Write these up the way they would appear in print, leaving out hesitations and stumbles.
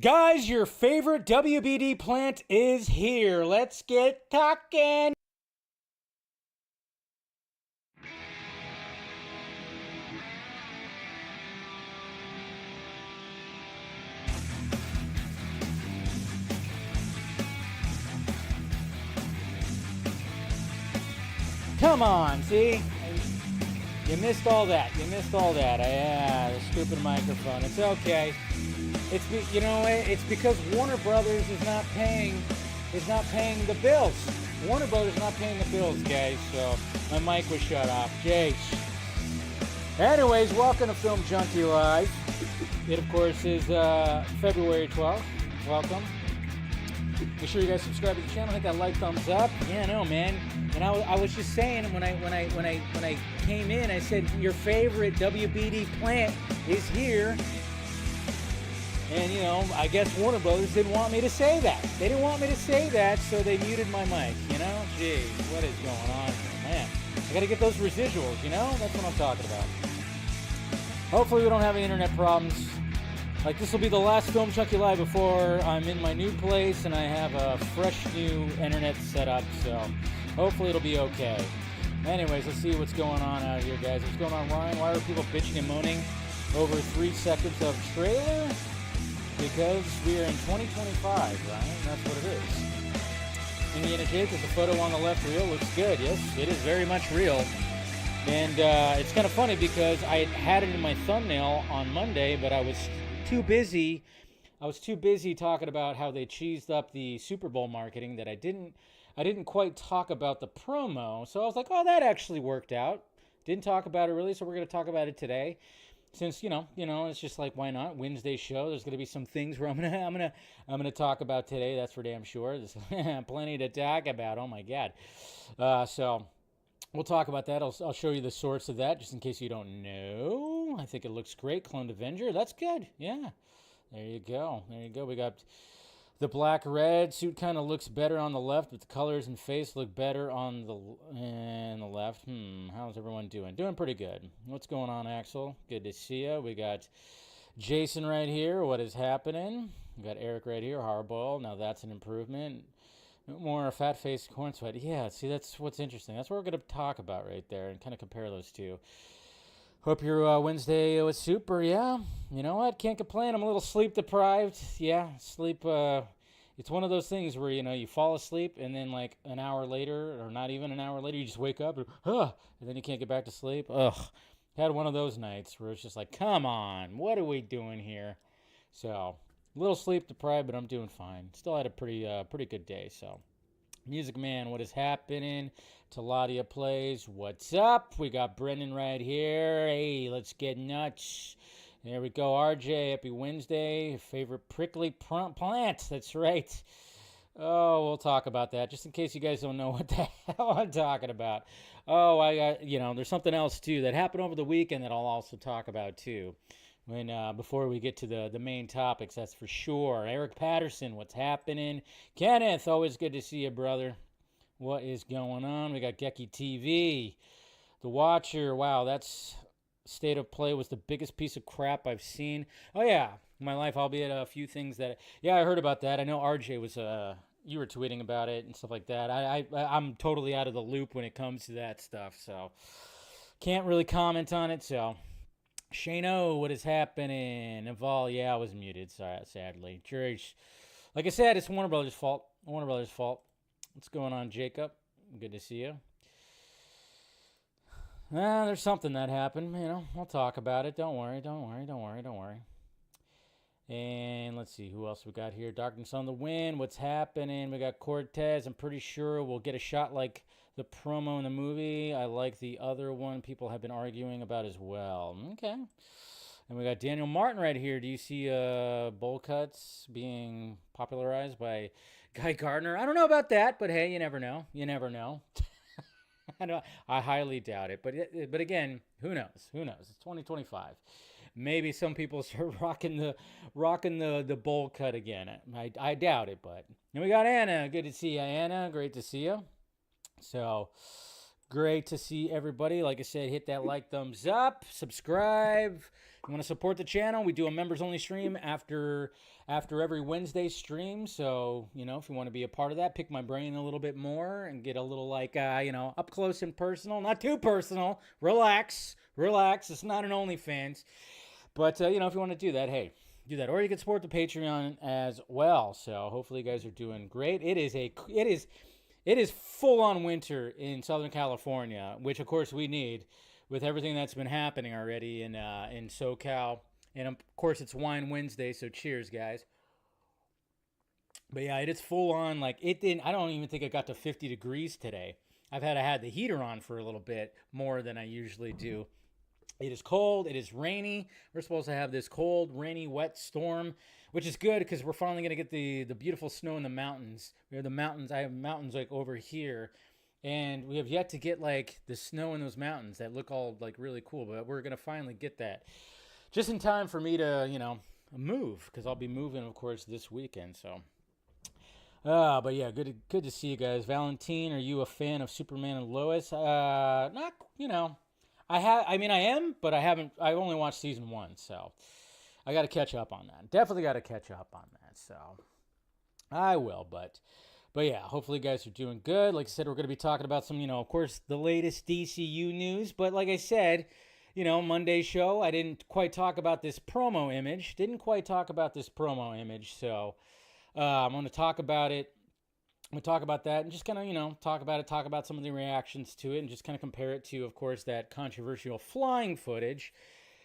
Guys, your favorite WBD plant is here. Let's get talking. Come on, see? You missed all that. Yeah, the stupid microphone. It's okay. It's because Warner Brothers is not paying the bills. Warner Brothers is not paying the bills, guys. So my mic was shut off. Jeez. Anyways, welcome to Film Junkee Live. It of course is February 12th. Welcome. Make sure you guys subscribe to the channel. Hit that like, thumbs up. Yeah, no, man. And I was just saying when I came in, I said your favorite WBD plant is here. And, I guess Warner Brothers didn't want me to say that. They didn't want me to say that, so they muted my mic, Jeez, what is going on here, man? I got to get those residuals, That's what I'm talking about. Hopefully we don't have any internet problems. Like, this will be the last Film Junkee Live before I'm in my new place and I have a fresh new internet setup, so hopefully it'll be okay. Anyways, let's see what's going on out here, guys. What's going on, Ryan? Why are people bitching and moaning over 3 seconds of trailer? Because we are in 2025, Ryan. That's what it is. Indiana Jacobs, the photo on the left reel looks good. Yes, it is very much real. And it's kind of funny because I had it in my thumbnail on Monday, but I was too busy talking about how they cheesed up the Super Bowl marketing that I didn't quite talk about the promo. So I was like, oh, that actually worked out. Didn't talk about it really, so we're going to talk about it today. Since it's just like, why not? Wednesday show. There's going to be some things where I'm gonna talk about today. That's for damn sure. There's plenty to talk about. Oh my God. So we'll talk about that. I'll show you the source of that, just in case you don't know. I think it looks great. Cloned Avenger. That's good. Yeah. There you go. We got the black red suit. Kind of looks better on the left, but the colors and face look better on the left. How's everyone doing? Doing pretty good. What's going on, Axel? Good to see you. We got Jason right here. What is happening? We got Eric right here. Harball. Now that's an improvement. More fat-faced Corenswet. Yeah, see, that's what's interesting. That's what we're going to talk about right there and kind of compare those two. Hope your Wednesday was super. Yeah, you know what? Can't complain. I'm a little sleep deprived. Yeah, sleep. It's one of those things where, you fall asleep and then like an hour later or not even an hour later, you just wake up and then you can't get back to sleep. Ugh. Had one of those nights where it's just like, come on, what are we doing here? So a little sleep deprived, but I'm doing fine. Still had a pretty good day. So Music Man, what is happening? Taladia plays. What's up? We got Brendan right here. Hey, let's get nuts. There we go. RJ, happy Wednesday. Favorite prickly plant. That's right. Oh, we'll talk about that, just in case you guys don't know what the hell I'm talking about. Oh, there's something else, too, that happened over the weekend that I'll also talk about, too. Before we get to the main topics, that's for sure. Eric Patterson, what's happening? Kenneth, always good to see you, brother. What is going on? We got Gecky TV. The Watcher, wow, that's State of Play was the biggest piece of crap I've seen. Oh, yeah, in my life, albeit a few things that, I heard about that. I know RJ was, you were tweeting about it and stuff like that. I'm totally out of the loop when it comes to that stuff, so can't really comment on it, so. Shane O, what is happening? Eval, yeah, I was muted, sadly. George, like I said, it's Warner Brothers' fault. What's going on, Jacob? Good to see you. There's something that happened, we'll talk about it. Don't worry. And let's see, who else we got here? Darkness on the Wind, what's happening? We got Cortez. I'm pretty sure we'll get a shot like the promo in the movie. I like the other one people have been arguing about as well. Okay. And we got Daniel Martin right here. Do you see bowl cuts being popularized by Guy Gardner? I don't know about that, but hey, you never know. I highly doubt it. But again, who knows? It's 2025. Maybe some people start rocking the bowl cut again. I doubt it, but. And we got Anna. Good to see you, Anna. Great to see you. So great to see everybody. Like I said, hit that like, thumbs up, subscribe. You want to support the channel? We do a members only stream after every Wednesday stream. So, you know, if you want to be a part of that, pick my brain a little bit more and get a little like, you know, up close and personal. Not too personal. Relax. It's not an OnlyFans. But, you know, if you want to do that, hey, do that. Or you can support the Patreon as well. So hopefully you guys are doing great. It is full on winter in Southern California, which of course we need with everything that's been happening already in SoCal. And of course it's Wine Wednesday, so cheers, guys. But yeah, it is full on. Like I don't even think it got to 50 degrees today. I had the heater on for a little bit more than I usually do. It is cold. It is rainy. We're supposed to have this cold, rainy, wet storm, which is good because we're finally going to get the beautiful snow in the mountains. We have the mountains. I have mountains like over here, and we have yet to get like the snow in those mountains that look all like really cool. But we're going to finally get that just in time for me to, you know, move, because I'll be moving, of course, this weekend. So, but yeah, good to see you guys. Valentine, are you a fan of Superman and Lois? Not, you know. I am, but I haven't. I've only watched season 1, so I got to catch up on that. Definitely got to catch up on that. So I will, but yeah. Hopefully, you guys are doing good. Like I said, we're going to be talking about some, you know, of course, the latest DCU news. But like I said, you know, Monday's show, I didn't quite talk about this promo image. So I'm going to talk about it. We'll talk about that and just kind of, you know, talk about some of the reactions to it and just kind of compare it to, of course, that controversial flying footage.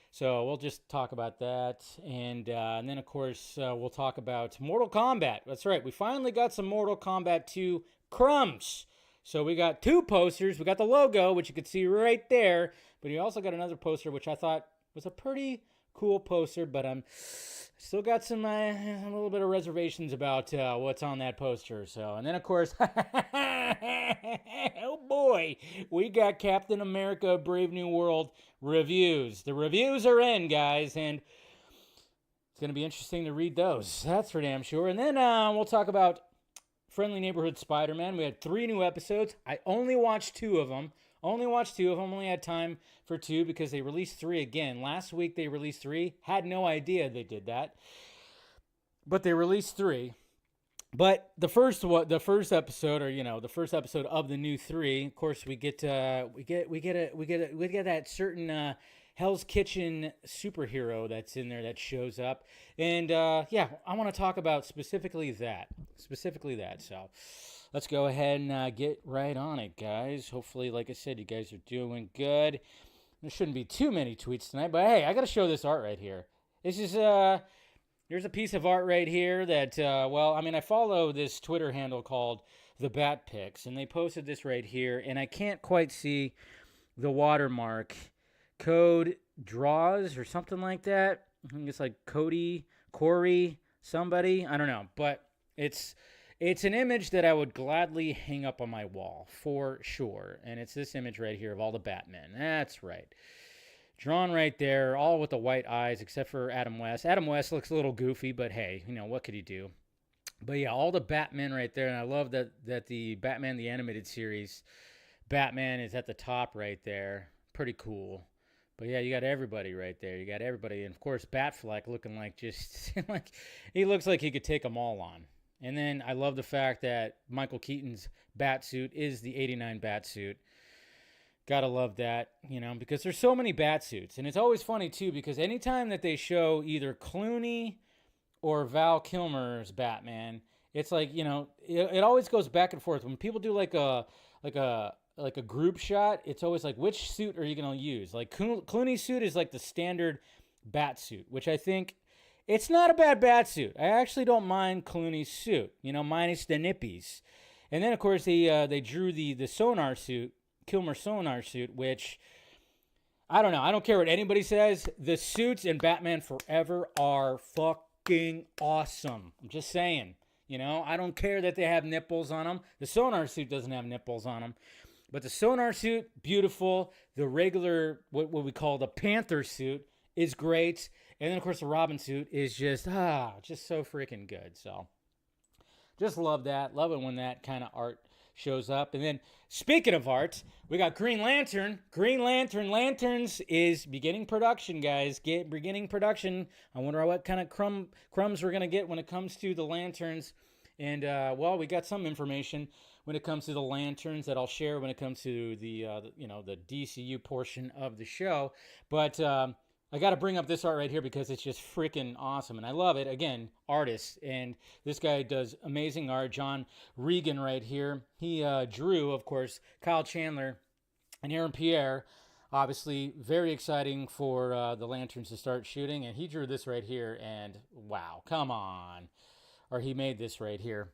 So we'll just talk about that. And then, of course, we'll talk about Mortal Kombat. That's right. We finally got some Mortal Kombat 2 crumbs. So we got 2 posters. We got the logo, which you can see right there. But you also got another poster, which I thought was a pretty cool poster. But I'm still got some a little bit of reservations about what's on that poster. So, and then of course, oh boy, we got Captain America: Brave New World reviews. The reviews are in, guys, and it's going to be interesting to read those. That's for damn sure. And then we'll talk about Friendly Neighborhood Spider-Man. We had 3 new episodes. I only watched 2 of them. Only had time for 2 because they released 3 again. Last week they released 3. Had no idea they did that. But they released 3. But the first episode, or you know, the first episode of the new 3, of course, we get that certain Hell's Kitchen superhero that's in there that shows up, and yeah, I want to talk about specifically that. So let's go ahead and get right on it, guys. Hopefully, like I said, you guys are doing good. There shouldn't be too many tweets tonight, but hey, I got to show this art right here. This is here's a piece of art right here that, well, I mean, I follow this Twitter handle called The Bat Pics, and they posted this right here, and I can't quite see the watermark. Code Draws or something like that. I think it's like Corey, somebody. I don't know, but it's an image that I would gladly hang up on my wall for sure. And it's this image right here of all the Batmen. That's right. Drawn right there, all with the white eyes, except for Adam West. Adam West looks a little goofy, but hey, you know, what could he do? But yeah, all the Batmen right there, and I love that the Batman, the animated series, Batman is at the top right there. Pretty cool. But yeah, you got everybody right there. You got everybody. And of course, Batfleck looking like just, like, he looks like he could take them all on. And then I love the fact that Michael Keaton's Batsuit is the 89 Batsuit. Gotta love that, you know, because there's so many Batsuits. And it's always funny, too, because anytime that they show either Clooney or Val Kilmer's Batman, it's like, you know, it always goes back and forth. When people do like a group shot, it's always like, which suit are you going to use? Like Clooney's suit is like the standard bat suit, which I think it's not a bad bat suit. I actually don't mind Clooney's suit, you know, minus the nippies. And then of course they drew the sonar suit, Kilmer sonar suit, which I don't know. I don't care what anybody says. The suits in Batman Forever are fucking awesome. I'm just saying, you know, I don't care that they have nipples on them. The sonar suit doesn't have nipples on them. But the sonar suit, beautiful. The regular, what we call the Panther suit, is great. And then, of course, the Robin suit is just so freaking good. So, just love that. Love it when that kind of art shows up. And then, speaking of art, we got Green Lantern. Green Lantern Lanterns is beginning production, guys. Beginning production. I wonder what kind of crumbs we're going to get when it comes to the lanterns. And, well, we got some information when it comes to the lanterns that I'll share when it comes to the DCU portion of the show. But I got to bring up this art right here because it's just freaking awesome. And I love it. Again, artists. And this guy does amazing art. John Regan right here. He drew, of course, Kyle Chandler and Aaron Pierre. Obviously, very exciting for the Lanterns to start shooting. And he drew this right here. And wow, come on. Or he made this right here.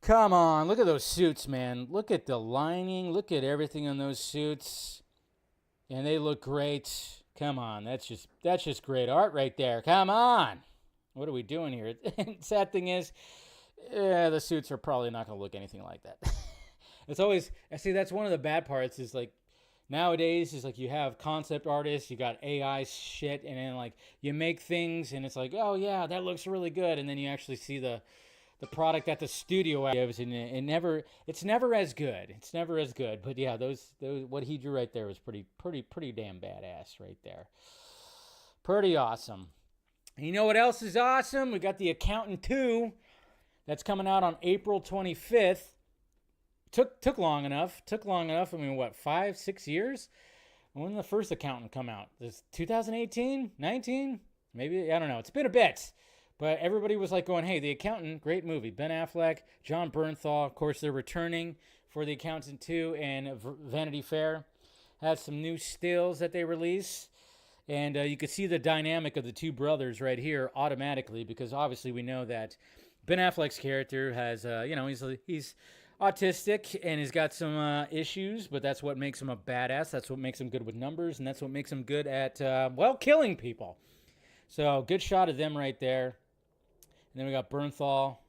Come on. Look at those suits, man. Look at the lining. Look at everything on those suits. And they look great. Come on, that's just great art right there. Come on. What are we doing here? Sad thing is, the suits are probably not going to look anything like that. It's always, I see that's one of the bad parts is like nowadays is like you have concept artists, you got AI shit, and then like you make things and it's like, oh yeah, that looks really good. And then you actually see the product at the studio gives, and it's never as good. It's never as good. But yeah, those what he drew right there was pretty damn badass right there. Pretty awesome. And you know what else is awesome? We got The Accountant 2 that's coming out on April 25th. Took long enough. I mean, what, 5-6 years? When did the first Accountant come out? This 2018, 19, maybe, I don't know. It's been a bit. But everybody was like going, hey, The Accountant, great movie. Ben Affleck, John Bernthal, of course, they're returning for The Accountant 2, and Vanity Fair has some new stills that they release. And you can see the dynamic of the two brothers right here automatically, because obviously we know that Ben Affleck's character has, he's autistic and he's got some issues, but that's what makes him a badass. That's what makes him good with numbers, and that's what makes him good at, killing people. So good shot of them right there. And then we got Bernthal,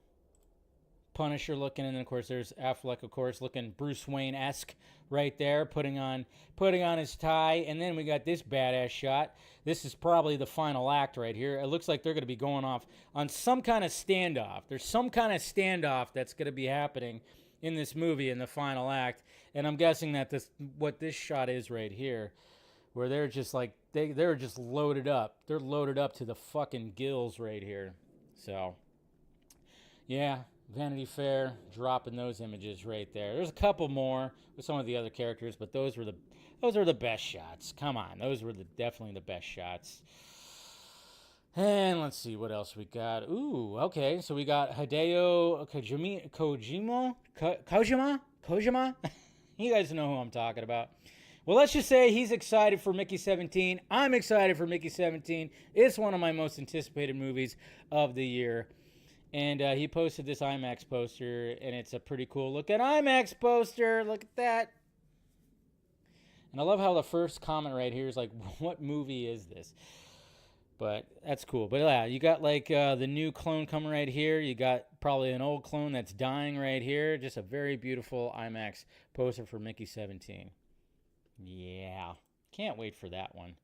Punisher looking, and then of course there's Affleck, of course, looking Bruce Wayne-esque right there, putting on his tie. And then we got this badass shot. This is probably the final act right here. It looks like they're going to be going off on some kind of standoff. There's some kind of standoff that's going to be happening in this movie in the final act. And I'm guessing that what this shot is right here, where they're just like, they're just loaded up. They're loaded up to the fucking gills right here. So, yeah, Vanity Fair dropping those images right there. There's a couple more with some of the other characters, but those were the best shots. Come on, those were definitely the best shots. And let's see what else we got. Ooh, okay, so we got Hideo Kojima. You guys know who I'm talking about. Well, let's just say he's excited for Mickey 17. I'm excited for Mickey 17. It's one of my most anticipated movies of the year. And he posted this IMAX poster, and it's a pretty cool looking IMAX poster. Look at that. And I love how the first comment right here is like, what movie is this? But that's cool. But yeah, you got like the new clone coming right here. You got probably an old clone that's dying right here. Just a very beautiful IMAX poster for Mickey 17. Yeah, can't wait for that one.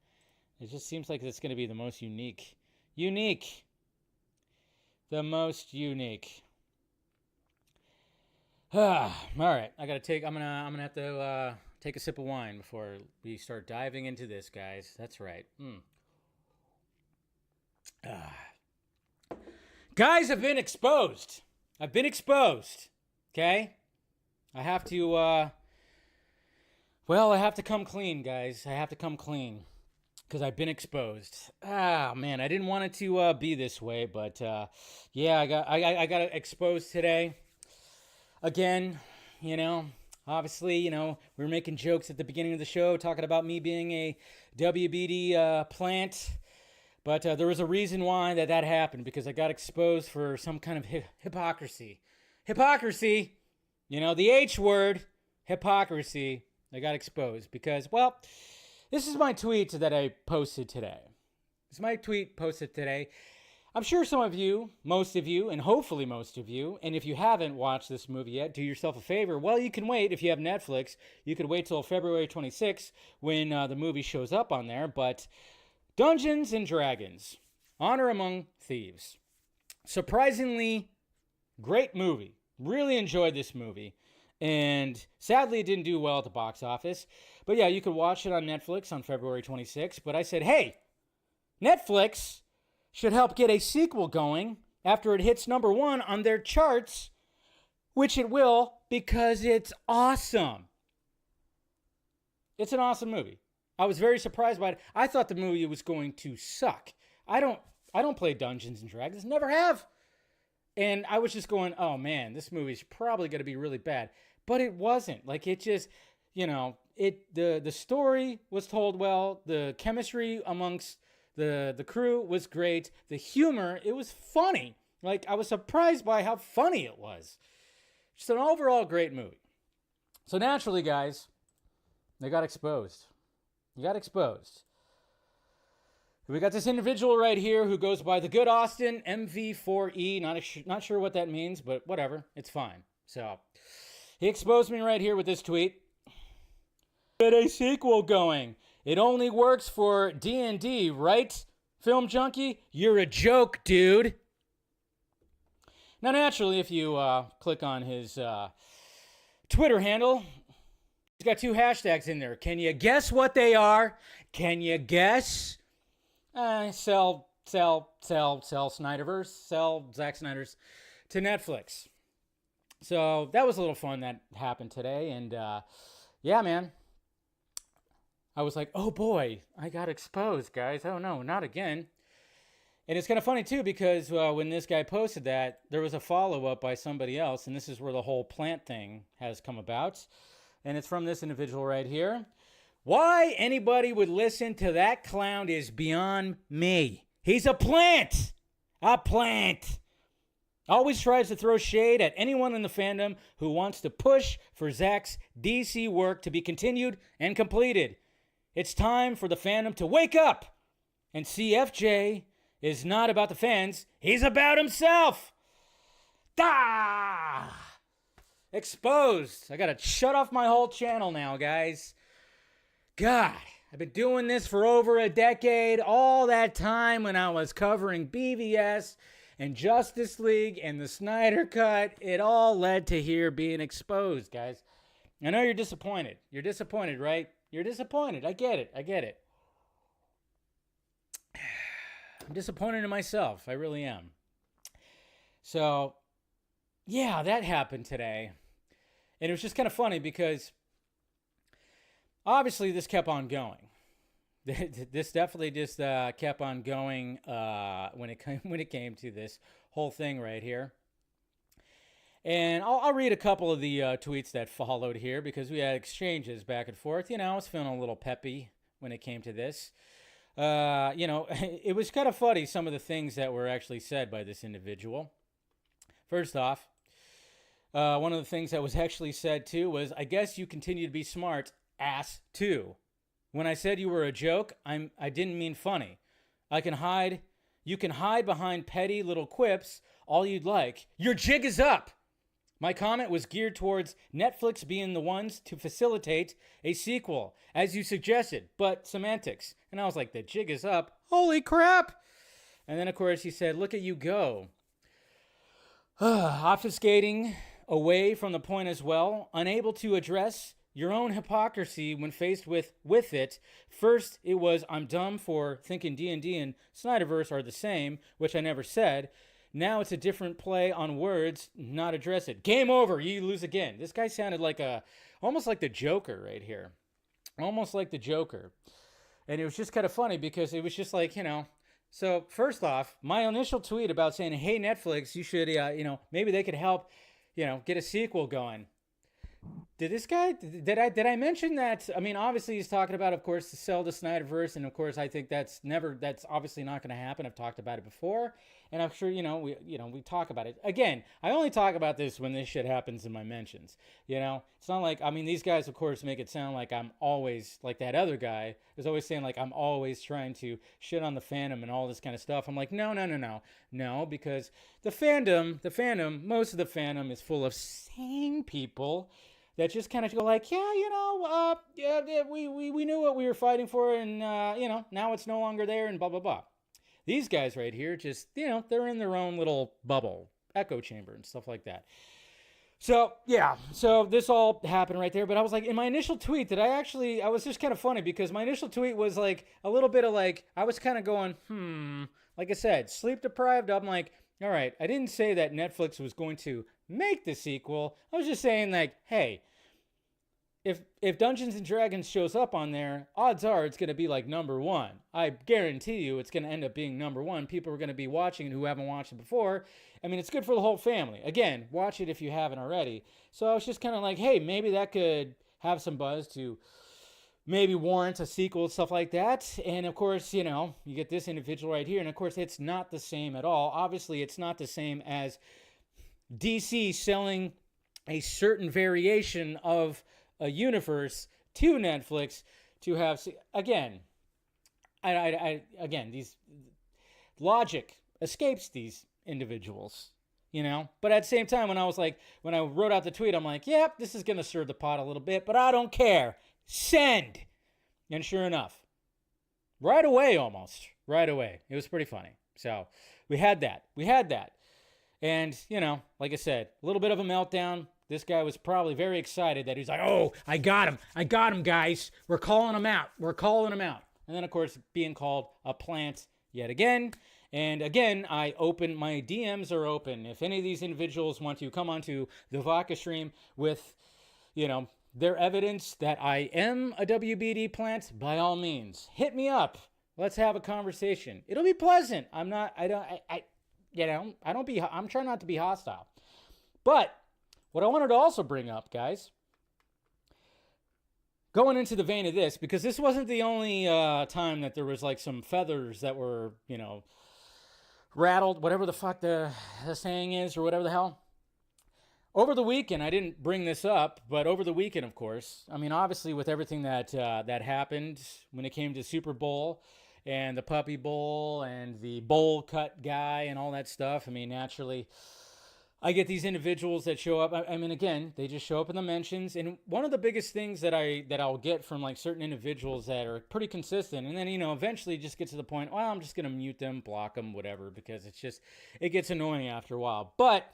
It just seems like it's going to be the most unique. The most unique. All right, I'm gonna have to take a sip of wine before we start diving into this, guys. That's right. Guys, I've been exposed. Okay, I have to. Well, I have to come clean, guys. I have to come clean because I've been exposed. Man, I didn't want it to be this way, but yeah, I got exposed today. Again, obviously, we were making jokes at the beginning of the show talking about me being a WBD plant, but there was a reason why that happened, because I got exposed for some kind of hypocrisy. Hypocrisy, the H word, hypocrisy. I got exposed because, well, this is my tweet that I posted today. I'm sure some of you, most of you, and hopefully most of you, and if you haven't watched this movie yet, do yourself a favor. Well, you can wait. If you have Netflix, you could wait till February 26th when the movie shows up on there. But Dungeons and Dragons, Honor Among Thieves. Surprisingly great movie. Really enjoyed this movie. And sadly, it didn't do well at the box office. But yeah, you could watch it on Netflix on February 26th. But I said, hey, Netflix should help get a sequel going after it hits #1 on their charts, which it will because it's awesome. It's an awesome movie. I was very surprised by it. I thought the movie was going to suck. I don't play Dungeons and Dragons, never have. And I was just going, oh man, this movie's probably going to be really bad. But it wasn't. Like, it just, the story was told well. The chemistry amongst the crew was great. The humor, it was funny. Like, I was surprised by how funny it was. Just an overall great movie. So naturally, guys, they got exposed. You got exposed. We got this individual right here who goes by the Good Austin MV4E. Not sure what that means, but whatever. It's fine. So he exposed me right here with this tweet. Get a sequel going. It only works for D&D, right? Film Junkee? You're a joke, dude. Now, naturally, if you click on his Twitter handle, he's got 2 hashtags in there. Can you guess what they are? Can you guess? Sell Snyderverse, sell Zack Snyder's to Netflix. So that was a little fun that happened today. And yeah, man, I was like, oh boy, I got exposed, guys. Oh no, not again. And it's kind of funny too, because when this guy posted that, there was a follow-up by somebody else. And this is where the whole plant thing has come about. And it's from this individual right here. Why anybody would listen to that clown is beyond me. He's a plant. A plant. Always tries to throw shade at anyone in the fandom who wants to push for Zack's DC work to be continued and completed. It's time for the fandom to wake up and see FJ is not about the fans. He's about himself. Da! Exposed. I got to shut off my whole channel now, guys. God, I've been doing this for over a decade. All that time when I was covering BVS and Justice League and the Snyder Cut, it all led to here being exposed, guys. I know you're disappointed. You're disappointed, right? You're disappointed. I get it. I get it. I'm disappointed in myself. I really am. So, yeah, that happened today. And it was just kind of funny because obviously, this kept on going. This definitely just kept on going when it came to this whole thing right here. And I'll read a couple of the tweets that followed here because we had exchanges back and forth. I was feeling a little peppy when it came to this. It was kind of funny, some of the things that were actually said by this individual. First off, one of the things that was actually said too was, I guess you continue to be smart, ass too. When I said you were a joke, I didn't mean funny. You can hide behind petty little quips all you'd like. Your jig is up. My comment was geared towards Netflix being the ones to facilitate a sequel, as you suggested, but semantics. And I was like, the jig is up. Holy crap. And then, of course, he said, look at you go. Obfuscating away from the point as well, unable to address your own hypocrisy when faced with it. First, it was, I'm dumb for thinking D&D and Snyderverse are the same, which I never said. Now it's a different play on words, not address it. Game over, you lose again. This guy sounded like almost like the Joker right here. Almost like the Joker. And it was just kind of funny because it was just like, So first off, my initial tweet about saying, hey, Netflix, you should, maybe they could help, get a sequel going. Did I mention that? I mean, obviously he's talking about, of course, to sell the Snyderverse. And of course, I think that's obviously not going to happen. I've talked about it before. And I'm sure, we talk about it. Again, I only talk about this when this shit happens in my mentions. It's not like, these guys, of course, make it sound like I'm always, like that other guy is always saying, like, I'm always trying to shit on the fandom and all this kind of stuff. I'm like, no, because the fandom, most of the fandom is full of sane people that just kind of go like, we knew what we were fighting for, and, now it's no longer there, and blah, blah, blah. These guys right here just, they're in their own little bubble, echo chamber and stuff like that. So, yeah, so this all happened right there. But I was like, in my initial tweet, I was just kind of funny because my initial tweet was like a little bit of like, I was kind of going, like I said, sleep deprived. I'm like, all right, I didn't say that Netflix was going to make the sequel. I was just saying, like, hey, if Dungeons and Dragons shows up on there, odds are it's going to be like number one. I guarantee you it's going to end up being number one. People are going to be watching who haven't watched it before. I mean, it's good for the whole family. Again, watch it if you haven't already. So I was just kind of like, hey, maybe that could have some buzz to maybe warrant a sequel, stuff like that. And of course, you get this individual right here. And of course, it's not the same at all. Obviously, it's not the same as DC selling a certain variation of a universe to Netflix to have, again, these logic escapes these individuals, but at the same time, when I wrote out the tweet, I'm like, yep, this is going to stir the pot a little bit, but I don't care. Send. And sure enough, right away, it was pretty funny. So we had that. And, like I said, a little bit of a meltdown. This guy was probably very excited that he's like, oh, I got him, guys. We're calling him out. And then, of course, being called a plant yet again. And again, my DMs are open. If any of these individuals want to come onto the Vodka stream with, their evidence that I am a WBD plant, by all means, hit me up. Let's have a conversation. It'll be pleasant. I'm trying not to be hostile. But what I wanted to also bring up, guys, going into the vein of this, because this wasn't the only time that there was like some feathers that were, rattled, whatever the fuck the saying is, or whatever the hell. Over the weekend, I didn't bring this up, but over the weekend, of course, I mean, obviously with everything that happened when it came to Super Bowl and the Puppy Bowl and the bowl cut guy and all that stuff, I mean, naturally, I get these individuals that show up. I mean, again, they just show up in the mentions. And one of the biggest things that I'll get from like certain individuals that are pretty consistent, and then, eventually just get to the point, well, I'm just going to mute them, block them, whatever, because it gets annoying after a while. But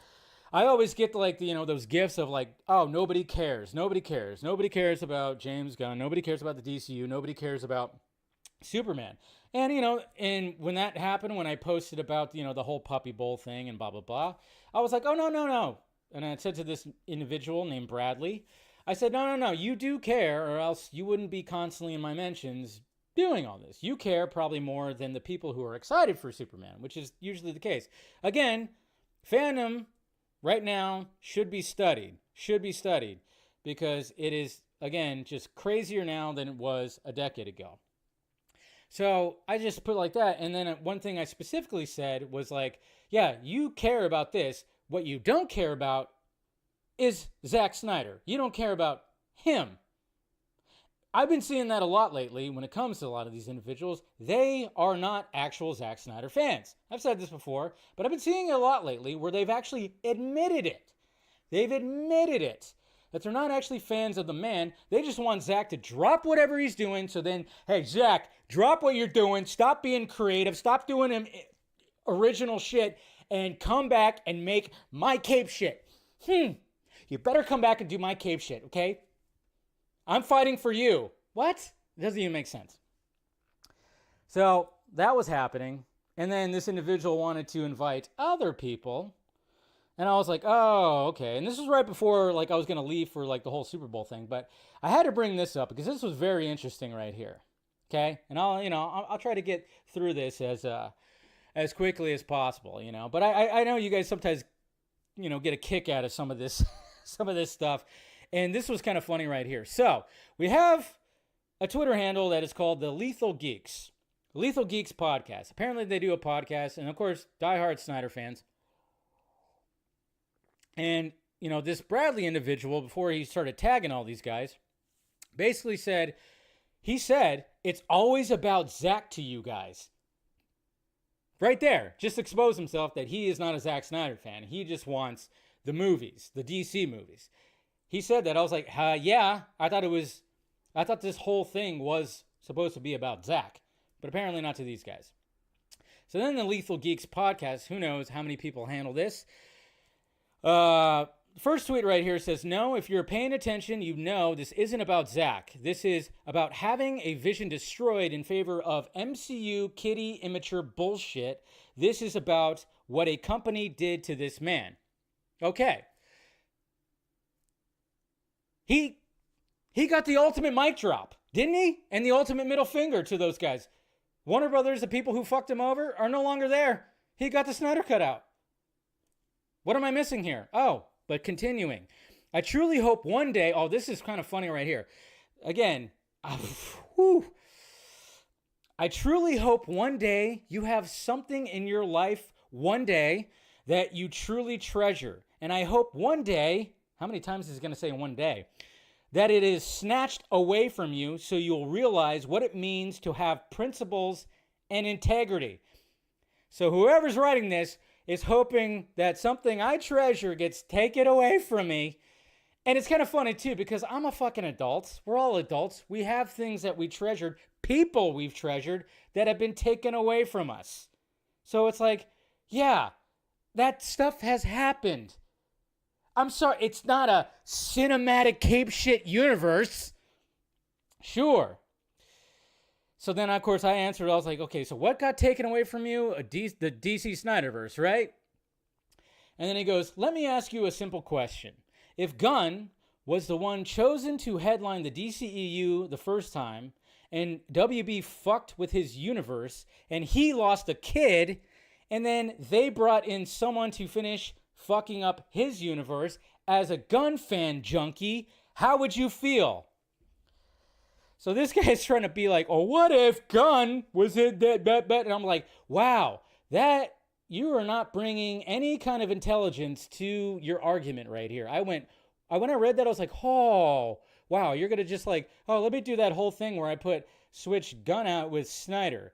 I always get like, those gifts of like, oh, nobody cares. Nobody cares about James Gunn. Nobody cares about the DCU. Nobody cares about Superman. And, and when that happened, when I posted about, the whole Puppy Bowl thing and blah, blah, blah, I was like, oh, no. And I said to this individual named Bradley, I said, no, you do care, or else you wouldn't be constantly in my mentions doing all this. You care probably more than the people who are excited for Superman, which is usually the case. Again, fandom right now should be studied, because it is, again, just crazier now than it was a decade ago. So I just put it like that. And then one thing I specifically said was like, yeah, you care about this. What you don't care about is Zack Snyder. You don't care about him. I've been seeing that a lot lately when it comes to a lot of these individuals. They are not actual Zack Snyder fans. I've said this before, but I've been seeing it a lot lately where they've actually admitted it. That they're not actually fans of the man. They just want Zack to drop whatever he's doing. So then, hey, Zack, drop what you're doing. Stop being creative. Stop doing original shit and come back and make my cape shit. You better come back and do my cape shit, okay? I'm fighting for you. What? It doesn't even make sense. So that was happening. And then this individual wanted to invite other people. And I was like, oh, okay. And this was right before like I was going to leave for like the whole Super Bowl thing. But I had to bring this up because this was very interesting right here. Okay? And I'll try to get through this as quickly as possible, But I know you guys sometimes, get a kick out of some of this stuff. And this was kind of funny right here. So we have a Twitter handle that is called the Lethal Geeks podcast. Apparently they do a podcast. And of course, diehard Snyder fans. And, this Bradley individual, before he started tagging all these guys, basically said, it's always about Zack to you guys. Right there. Just expose himself that he is not a Zack Snyder fan. He just wants the movies, the DC movies. He said that. I was like, yeah, I thought this whole thing was supposed to be about Zack, but apparently not to these guys. So then the Lethal Geeks podcast, who knows how many people handle this, first tweet right here says, no, if you're paying attention, you know this isn't about Zack. This is about having a vision destroyed in favor of MCU kiddie immature bullshit. This is about what a company did to this man. Okay. He got the ultimate mic drop, didn't he? And the ultimate middle finger to those guys. Warner Brothers, the people who fucked him over, are no longer there. He got the Snyder Cut out. What am I missing here? Oh, but continuing. I truly hope one day, oh, this is kind of funny right here. Again, I truly hope one day you have something in your life one day that you truly treasure. And I hope one day, how many times is he going to say one day? That it is snatched away from you so you'll realize what it means to have principles and integrity. So whoever's writing this is hoping that something I treasure gets taken away from me. And it's kind of funny too, because I'm a fucking adult. We're all adults. We have things that we treasured, people we've treasured that have been taken away from us. So it's like, yeah, that stuff has happened. I'm sorry, it's not a cinematic cape shit universe. Sure. So then, of course, I answered. I was like, okay, so what got taken away from you? The DC Snyderverse, right? And then he goes, let me ask you a simple question. If Gunn was the one chosen to headline the DCEU the first time, and WB fucked with his universe, and he lost a kid, and then they brought in someone to finish fucking up his universe, as a Gunn fan, Junkee, how would you feel? So this guy's trying to be like, oh, what if Gunn was it that? And I'm like, wow, that you are not bringing any kind of intelligence to your argument right here. When I read that, I was like, oh, wow, you're going to just like, oh, let me do that whole thing where I switch Gunn out with Snyder.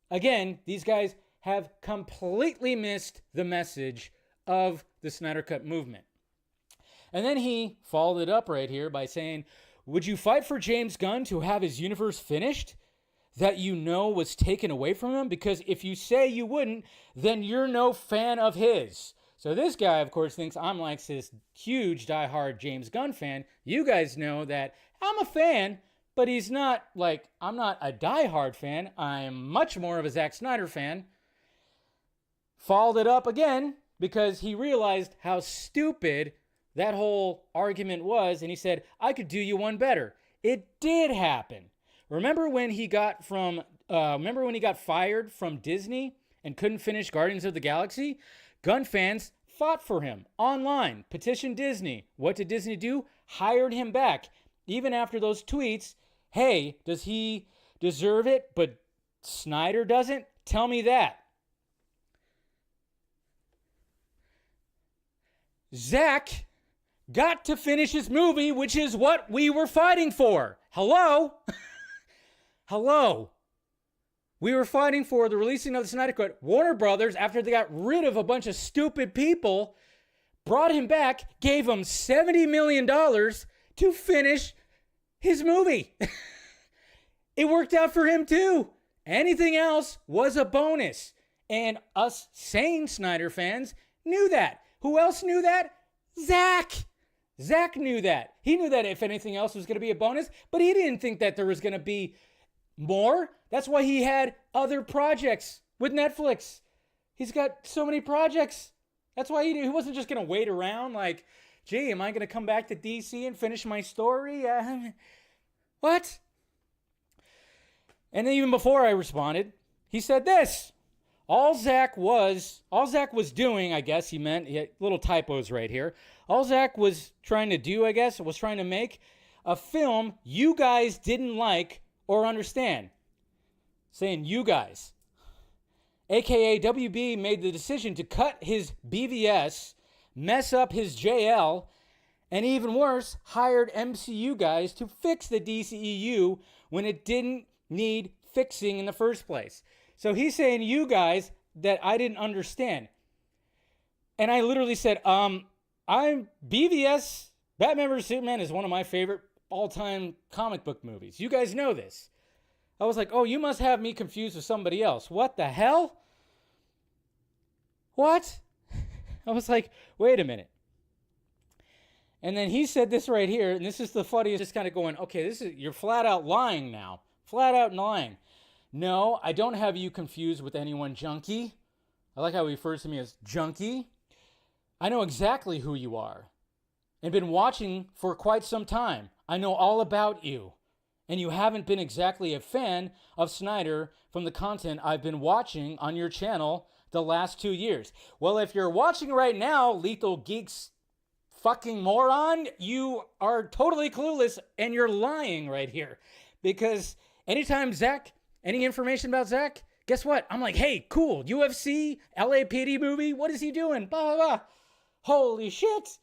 Again, these guys have completely missed the message of the Snyder Cut movement. And then he followed it up right here by saying, would you fight for James Gunn to have his universe finished that you know was taken away from him? Because if you say you wouldn't, then you're no fan of his. So this guy, of course, thinks I'm like this huge diehard James Gunn fan. You guys know that I'm a fan, but he's not like, I'm not a diehard fan. I'm much more of a Zack Snyder fan. Followed it up again because he realized how stupid that whole argument was, and he said, I could do you one better. It did happen. Remember when he got fired from Disney and couldn't finish Guardians of the Galaxy? Gunn fans fought for him online, petitioned Disney. What did Disney do? Hired him back. Even after those tweets, hey, does he deserve it, but Snyder doesn't? Tell me that. Zack got to finish his movie, which is what we were fighting for. Hello? Hello? We were fighting for the releasing of the Snyder Cut. Warner Brothers, after they got rid of a bunch of stupid people, brought him back, gave him $70 million to finish his movie. It worked out for him too. Anything else was a bonus. And us sane Snyder fans knew that. Who else knew that? Zack. Zack knew that. He knew that if anything else was going to be a bonus, but he didn't think that there was going to be more. That's why he had other projects with Netflix. He's got so many projects. That's why he wasn't just going to wait around like, gee, am I going to come back to DC and finish my story? What? And then even before I responded, he said this. All Zack was doing, I guess he meant, little typos right here. All Zack was trying to do, I guess, was trying to make a film you guys didn't like or understand. Saying you guys. AKA WB made the decision to cut his BVS, mess up his JL, and even worse, hired MCU guys to fix the DCEU when it didn't need fixing in the first place. So he's saying you guys that I didn't understand. And I literally said, I'm BVS, Batman vs. Superman is one of my favorite all-time comic book movies. You guys know this. I was like, oh, you must have me confused with somebody else. What the hell? What? I was like, wait a minute. And then he said this right here, and this is the funniest, just kind of going, okay, you're flat out lying now. Flat out lying. No, I don't have you confused with anyone, Junkee. I like how he refers to me as Junkee. I know exactly who you are and been watching for quite some time. I know all about you. And you haven't been exactly a fan of Snyder from the content I've been watching on your channel the last 2 years. Well, if you're watching right now, Lethal Geeks fucking moron, you are totally clueless and you're lying right here. Because anytime Zach, any information about Zach, guess what? I'm like, hey, cool, UFC, LAPD movie, what is he doing? Blah, blah, blah. Holy shit.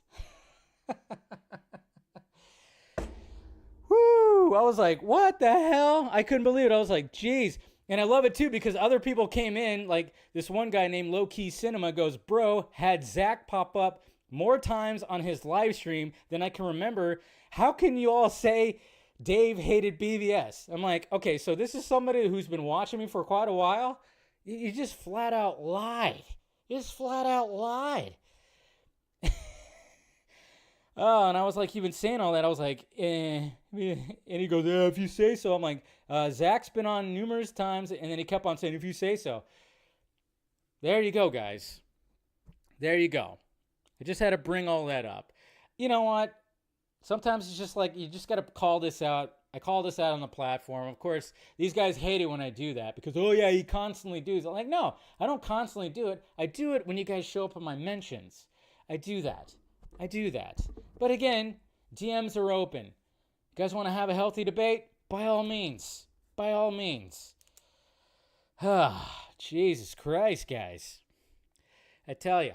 Woo! I was like, what the hell? I couldn't believe it. I was like, geez. And I love it too because other people came in, like this one guy named Low Key Cinema goes, bro, had Zach pop up more times on his live stream than I can remember. How can you all say Dave hated BVS? I'm like, okay, so this is somebody who's been watching me for quite a while. You just flat out lied. You just flat out lied. Oh, and I was like, you've been saying all that. I was like, And he goes, yeah, if you say so. I'm like, Zach's been on numerous times. And then he kept on saying, if you say so. There you go, guys. There you go. I just had to bring all that up. You know what? Sometimes it's just like, you just got to call this out. I call this out on the platform. Of course, these guys hate it when I do that because, oh, yeah, he constantly does. I'm like, no, I don't constantly do it. I do it when you guys show up in my mentions. I do that. But again, DMs are open. You guys want to have a healthy debate? By all means. By all means. Jesus Christ, guys. I tell you.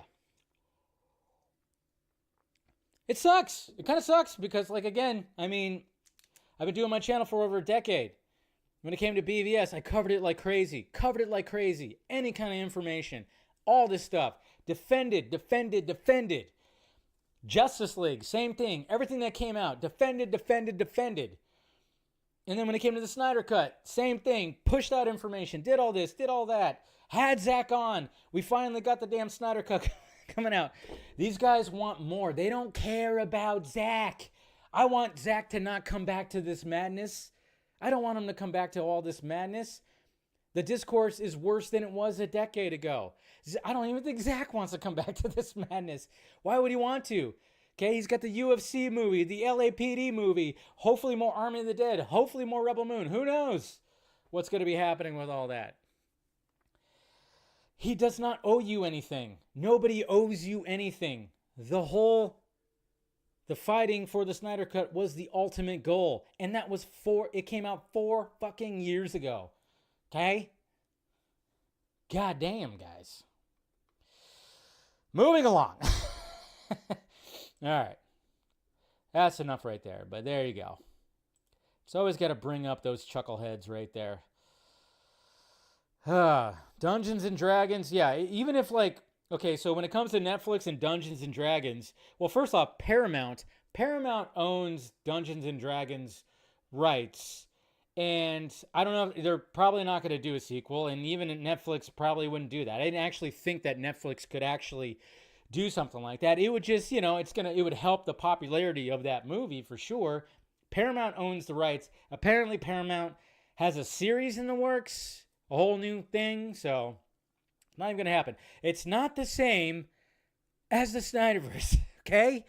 It sucks. It kind of sucks because, like, again, I mean, I've been doing my channel for over a decade. When it came to BVS, I covered it like crazy. Any kind of information. All this stuff. Defended. Justice League, same thing. Everything that came out, defended. And then when it came to the Snyder Cut, same thing. Pushed out information, did all this, did all that. Had Zach on. We finally got the damn Snyder Cut coming out. These guys want more. They don't care about Zach. I want Zach to not come back to this madness. I don't want him to come back to all this madness. The discourse is worse than it was a decade ago. I don't even think Zach wants to come back to this madness. Why would he want to? Okay, he's got the UFC movie, the LAPD movie, hopefully more Army of the Dead, hopefully more Rebel Moon. Who knows what's going to be happening with all that? He does not owe you anything. Nobody owes you anything. The fighting for the Snyder Cut was the ultimate goal. And that was it came out 4 fucking years ago. Okay? God damn, guys. Moving along. All right. That's enough right there. But there you go. It's always got to bring up those chuckleheads right there. Dungeons and Dragons. Yeah, even if like, okay, so when it comes to Netflix and Dungeons and Dragons, well, first off, Paramount owns Dungeons and Dragons rights. And I don't know, they're probably not going to do a sequel, and even Netflix probably wouldn't do that. I didn't actually think that Netflix could actually do something like that. It would just, it would help the popularity of that movie for sure. Paramount owns the rights. Apparently Paramount has a series in the works, a whole new thing, so not even going to happen. It's not the same as the Snyderverse, okay?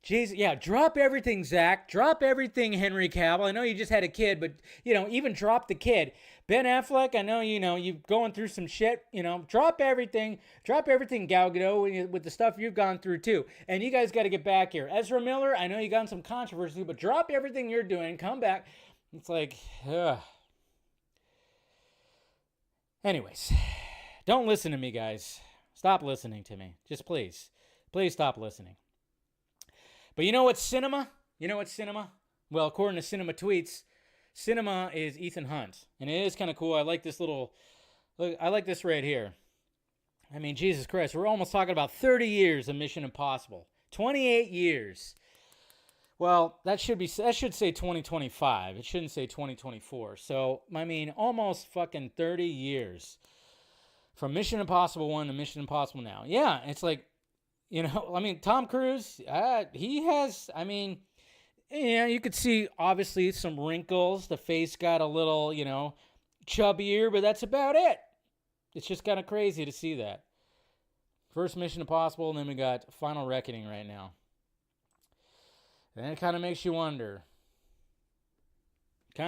Jesus, yeah, drop everything, Zach. Drop everything, Henry Cavill. I know you just had a kid, but, even drop the kid. Ben Affleck, I know, you're going through some shit. Drop everything. Drop everything, Gal Gadot, with the stuff you've gone through, too. And you guys got to get back here. Ezra Miller, I know you got in some controversy, but drop everything you're doing. Come back. It's like, ugh. Anyways, don't listen to me, guys. Stop listening to me. Just please. Please stop listening. But you know what's cinema? Well, according to Cinema Tweets, cinema is Ethan Hunt. And it is kind of cool. I like this I like this right here. I mean, Jesus Christ, we're almost talking about 30 years of Mission Impossible. 28 years. Well, that should say 2025. It shouldn't say 2024. So, I mean, almost fucking 30 years. From Mission Impossible 1 to Mission Impossible now. Yeah, it's like, I mean, Tom Cruise, he has, I mean, yeah, you could see obviously some wrinkles. The face got a little, chubbier, but that's about it. It's just kind of crazy to see that. First Mission Impossible, and then we got Final Reckoning right now. And it kind of makes you wonder. Is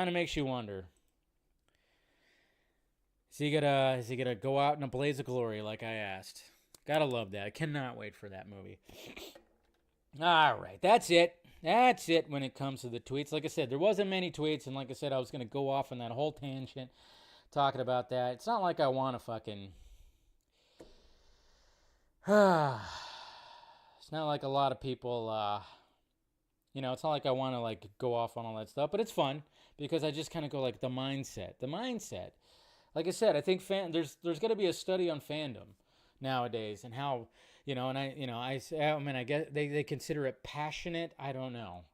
he gonna go out in a blaze of glory like I asked? Gotta love that. I cannot wait for that movie. All right, that's it. That's it when it comes to the tweets. Like I said, there wasn't many tweets, and like I said, I was gonna go off on that whole tangent talking about that. It's not like I want to fucking. It's not like a lot of people. It's not like I want to like go off on all that stuff, but it's fun because I just kind of go like the mindset. Like I said, I think there's got to be a study on fandom nowadays and how I guess they consider it passionate. I don't know,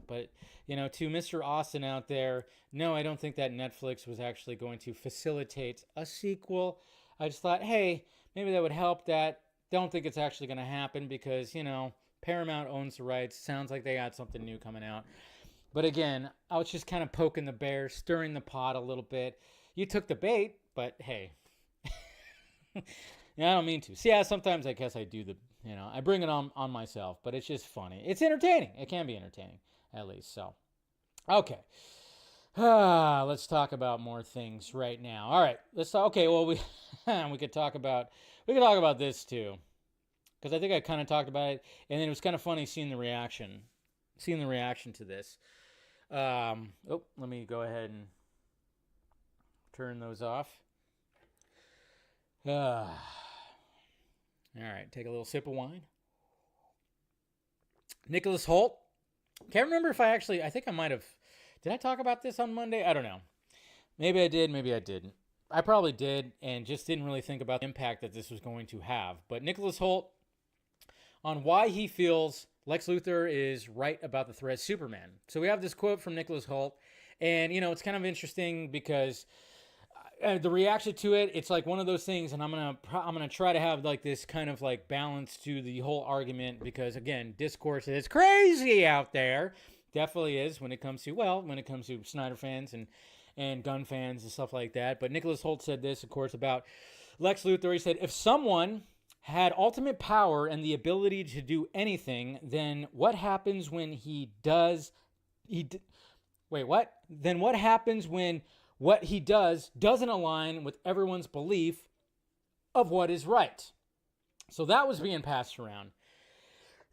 but to Mr. Austin out there, no, I don't think that Netflix was actually going to facilitate a sequel. I just thought, hey, maybe that would help. That don't think it's actually going to happen because Paramount owns the rights. Sounds like they got something new coming out. But again, I was just kind of poking the bear, stirring the pot a little bit. You took the bait, but hey. Yeah, I don't mean to. See, sometimes I guess I do I bring it on myself, but it's just funny. It's entertaining. It can be entertaining, at least. So, okay. Let's talk about more things right now. All right. Let's talk. Okay, well, we could talk about this too. Because I think I kind of talked about it, and then it was kind of funny seeing the reaction to this. Let me go ahead and turn those off. All right, take a little sip of wine. Nicholas Hoult. Can't remember if I think I might have. Did I talk about this on Monday? I don't know. Maybe I did, maybe I didn't. I probably did, and just didn't really think about the impact that this was going to have. But Nicholas Hoult, on why he feels Lex Luthor is right about the threat of Superman. So we have this quote from Nicholas Hoult, and it's kind of interesting because the reaction to it, it's like one of those things, and I'm gonna try to have like this kind of like balance to the whole argument because again, discourse is crazy out there. Definitely is when it comes to Snyder fans and gun fans and stuff like that. But Nicholas Hoult said this, of course, about Lex Luthor. He said, if someone had ultimate power and the ability to do anything, then what happens when Then what happens when what he does doesn't align with everyone's belief of what is right? So that was being passed around.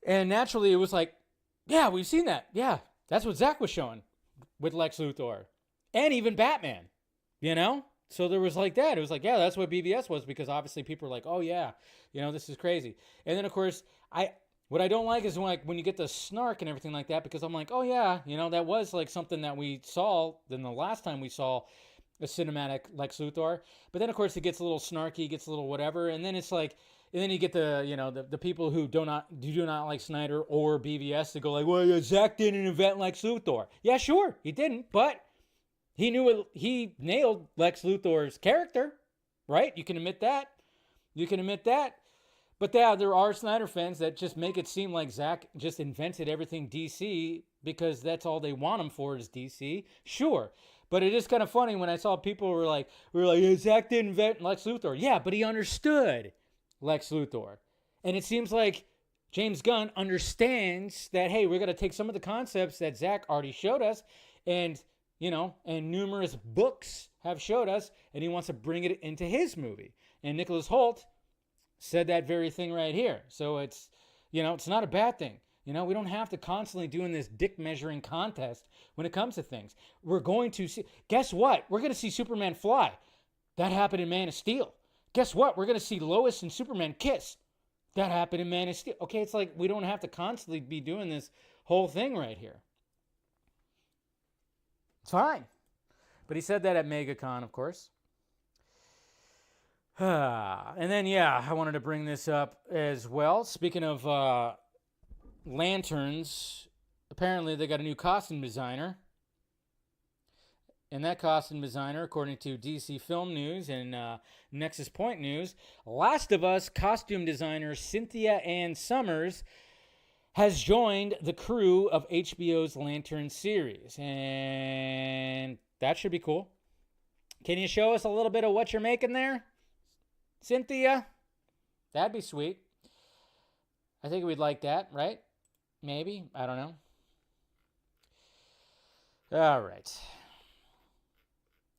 And naturally, it was like, yeah, we've seen that. Yeah, that's what Zach was showing with Lex Luthor. And even Batman, So there was like that. It was like, yeah, that's what BVS was because obviously people were like, oh, yeah, this is crazy. And then, of course, what I don't like is when you get the snark and everything like that because I'm like, oh, yeah, that was like something that we saw than the last time we saw a cinematic Lex Luthor. But then, of course, it gets a little snarky, gets a little whatever. And then it's like, and then you get the people who do not like Snyder or BVS to go like, well, Zach didn't invent Lex Luthor. Yeah, sure, he didn't, but he knew it. He nailed Lex Luthor's character, right? You can admit that. But yeah, there are Snyder fans that just make it seem like Zach just invented everything DC because that's all they want him for is DC. Sure. But it is kind of funny when I saw people were like, yeah, Zach didn't invent Lex Luthor. Yeah, but he understood Lex Luthor. And it seems like James Gunn understands that, hey, we're going to take some of the concepts that Zach already showed us and numerous books have showed us, and he wants to bring it into his movie. And Nicholas Hoult said that very thing right here. So it's not a bad thing. We don't have to constantly doing this dick measuring contest when it comes to things. We're going to see, guess what? We're going to see Superman fly. That happened in Man of Steel. Guess what? We're going to see Lois and Superman kiss. That happened in Man of Steel. Okay, it's like we don't have to constantly be doing this whole thing right here. It's fine. But he said that at MegaCon, of course. And then, yeah, I wanted to bring this up as well. Speaking of lanterns, apparently they got a new costume designer. And that costume designer, according to DC Film News and Nexus Point News, Last of Us costume designer Cynthia Ann Summers has joined the crew of HBO's Lantern series. And that should be cool. Can you show us a little bit of what you're making there, Cynthia? That'd be sweet. I think we'd like that, right? Maybe. I don't know. All right.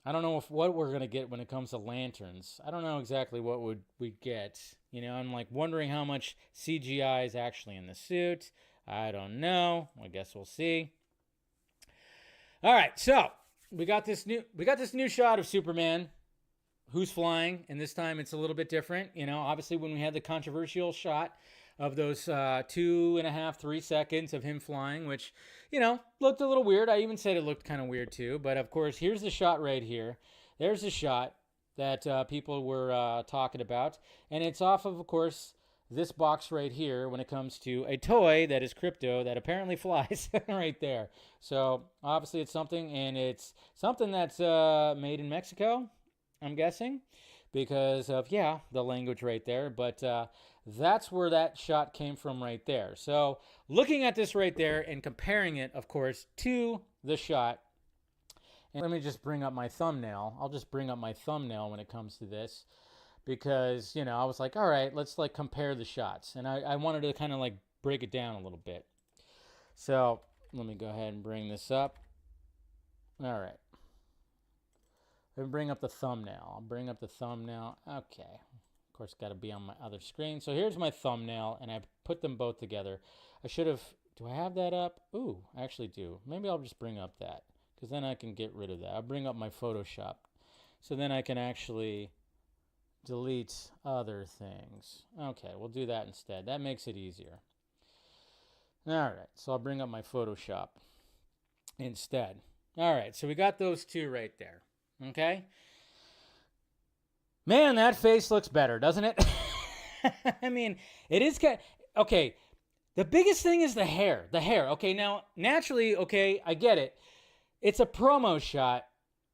I don't know what we're going to get when it comes to lanterns. I don't know exactly what would we get. You know, I'm like wondering how much CGI is actually in the suit. I don't know. I guess we'll see. All right, so we got this new shot of Superman who's flying, and this time it's a little bit different. You know, obviously when we had the controversial shot of those 2.5, 3 seconds of him flying, which, you know, looked a little weird. I even said it looked kind of weird too. But of course, here's the shot right here. There's the shot that people were talking about. And it's off of course, this box right here when it comes to a toy that is Crypto that apparently flies right there. So obviously it's something, and it's something that's made in Mexico, I'm guessing, because of, yeah, the language right there. But that's where that shot came from right there. So looking at this right there and comparing it, of course, to the shot. And let me just bring up my thumbnail. I'll just bring up my thumbnail when it comes to this, because, you know, I was like, all right, let's like compare the shots. And I wanted to kind of like break it down a little bit. So let me go ahead and bring this up. All right. Let me bring up the thumbnail. I'll bring up the thumbnail. Okay. Of course, got to be on my other screen. So here's my thumbnail, and I put them both together. I should have, do I have that up? Ooh, I actually do. Maybe I'll just bring up that, because then I can get rid of that. I'll bring up my Photoshop, so then I can actually delete other things. Okay, we'll do that instead. That makes it easier. All right, so I'll bring up my Photoshop instead. All right, so we got those two right there. Okay? Man, that face looks better, doesn't it? I mean, it is kind of, okay, the biggest thing is the hair. The hair. Okay, now, naturally, okay, I get it. It's a promo shot.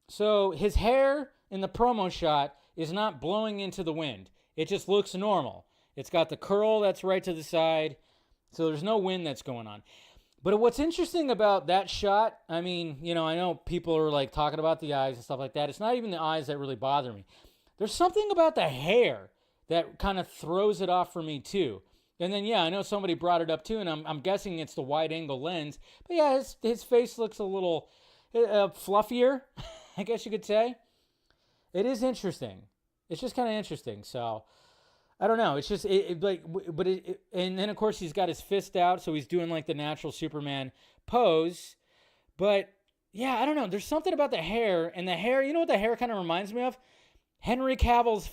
So his hair in the promo shot is not blowing into the wind. It just looks normal. It's got the curl that's right to the side. So there's no wind that's going on. But what's interesting about that shot, I mean, you know, I know people are like talking about the eyes and stuff like that. It's not even the eyes that really bother me. There's something about the hair that kind of throws it off for me too. And then, yeah, I know somebody brought it up too, and I'm guessing it's the wide angle lens. But yeah, his face looks a little fluffier, I guess you could say. It is interesting. It's just kind of interesting. So I don't know. It's just and then of course he's got his fist out, so he's doing like the natural Superman pose. But yeah, I don't know. There's something about the hair, and the hair. You know what the hair kind of reminds me of? Henry Cavill's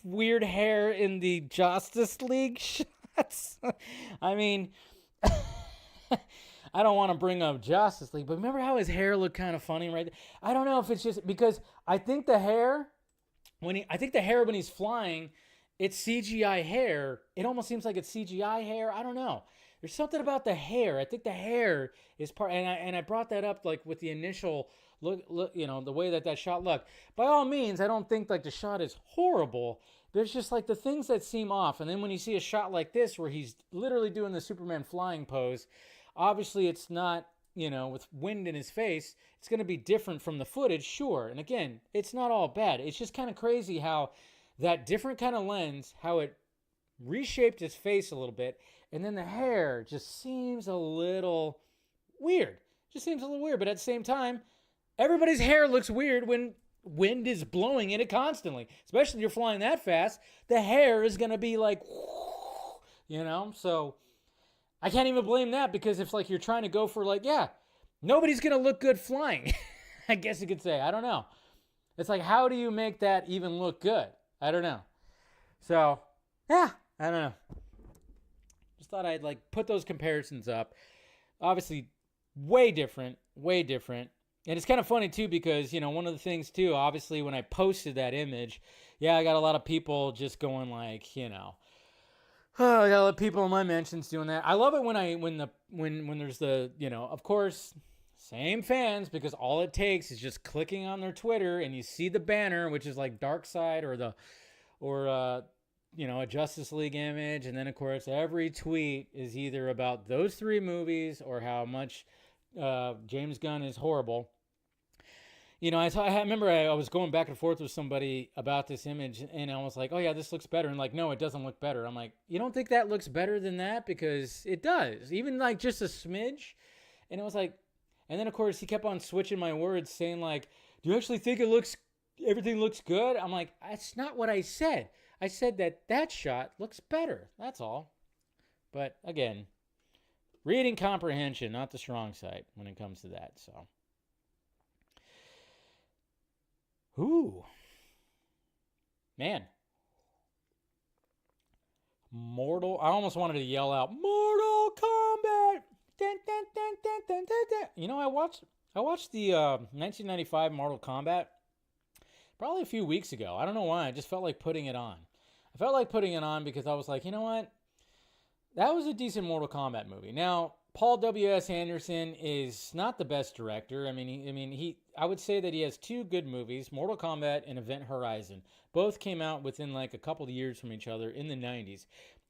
weird hair in the Justice League shots. I mean, I don't want to bring up Justice League, but remember how his hair looked kind of funny right there? I don't know if it's just because I think the hair when he's flying, it's CGI hair. It almost seems like it's CGI hair. I don't know. There's something about the hair. I think the hair is part, and I brought that up like with the initial look, you know, the way that shot looked. By all means, I don't think like the shot is horrible. There's just like the things that seem off. And then when you see a shot like this where he's literally doing the Superman flying pose, obviously it's not, you know, with wind in his face, it's going to be different from the footage, sure. And again, it's not all bad. It's just kind of crazy how that different kind of lens, how it reshaped his face a little bit, and then the hair just seems a little weird. Just seems a little weird, but at the same time, everybody's hair looks weird when wind is blowing in it constantly. Especially if you're flying that fast, the hair is going to be like, you know? So I can't even blame that, because if like you're trying to go for like, yeah, nobody's going to look good flying, I guess you could say. I don't know. It's like, how do you make that even look good? I don't know. So, yeah, I don't know. Just thought I'd like put those comparisons up. Obviously, way different. And it's kind of funny too, because, you know, one of the things too, obviously when I posted that image, yeah, I got a lot of people just going like, you know, oh, I got a lot of people in my mentions doing that. I love it when there's the, you know, of course, Same fans, because all it takes is just clicking on their Twitter and you see the banner, which is like Darkseid or a Justice League image, and then of course every tweet is either about those 3 movies or how much James Gunn is horrible. I remember I was going back and forth with somebody about this image, and I was like, oh yeah, this looks better, and like, no, it doesn't look better. I'm like, you don't think that looks better than that? Because it does, even like just a smidge. And it was like, and then of course he kept on switching my words, saying like, do you actually think everything looks good? I'm like, that's not what I said. I said that shot looks better. That's all. But again, reading comprehension, not the strong side when it comes to that. So, ooh, man, I almost wanted to yell out Mortal Kombat. Dun, dun, dun, dun, dun, dun, dun. I watched the 1995 Mortal Kombat probably a few weeks ago. I don't know why. I just felt like putting it on. I felt like putting it on because I was like, you know what? That was a decent Mortal Kombat movie. Now, Paul W.S. Anderson is not the best director. I would say that he has 2 good movies, Mortal Kombat and Event Horizon. Both came out within like a couple of years from each other in the 90s.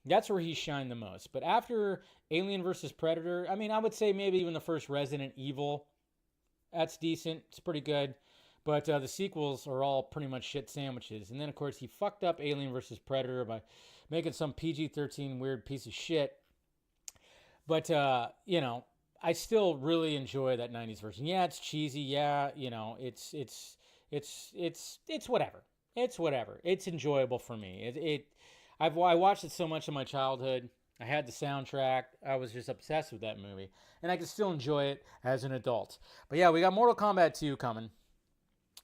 That's where he shined the most. But after Alien vs. Predator, I would say maybe even the first Resident Evil, that's decent. It's pretty good. But the sequels are all pretty much shit sandwiches. And then, of course, he fucked up Alien vs. Predator by making some PG-13 weird piece of shit. But, I still really enjoy that 90s version. Yeah, it's cheesy. Yeah, it's whatever. It's whatever. It's enjoyable for me. I watched it so much in my childhood. I had the soundtrack. I was just obsessed with that movie. And I can still enjoy it as an adult. But yeah, we got Mortal Kombat 2 coming.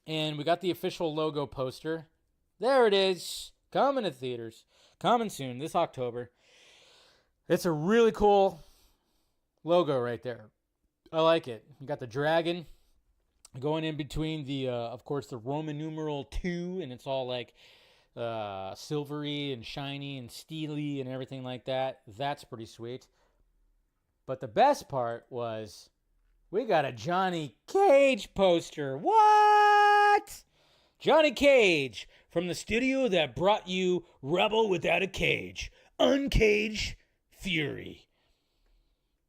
And we got the official logo poster. There it is. Coming to theaters. Coming soon, this October. It's a really cool logo right there. I like it. You got the dragon going in between of course, the Roman numeral 2. And it's all like silvery and shiny and steely and everything like that. That's pretty sweet. But the best part was we got a Johnny Cage poster. What? Johnny Cage from the studio that brought you Rebel Without a Cage, Uncaged Fury.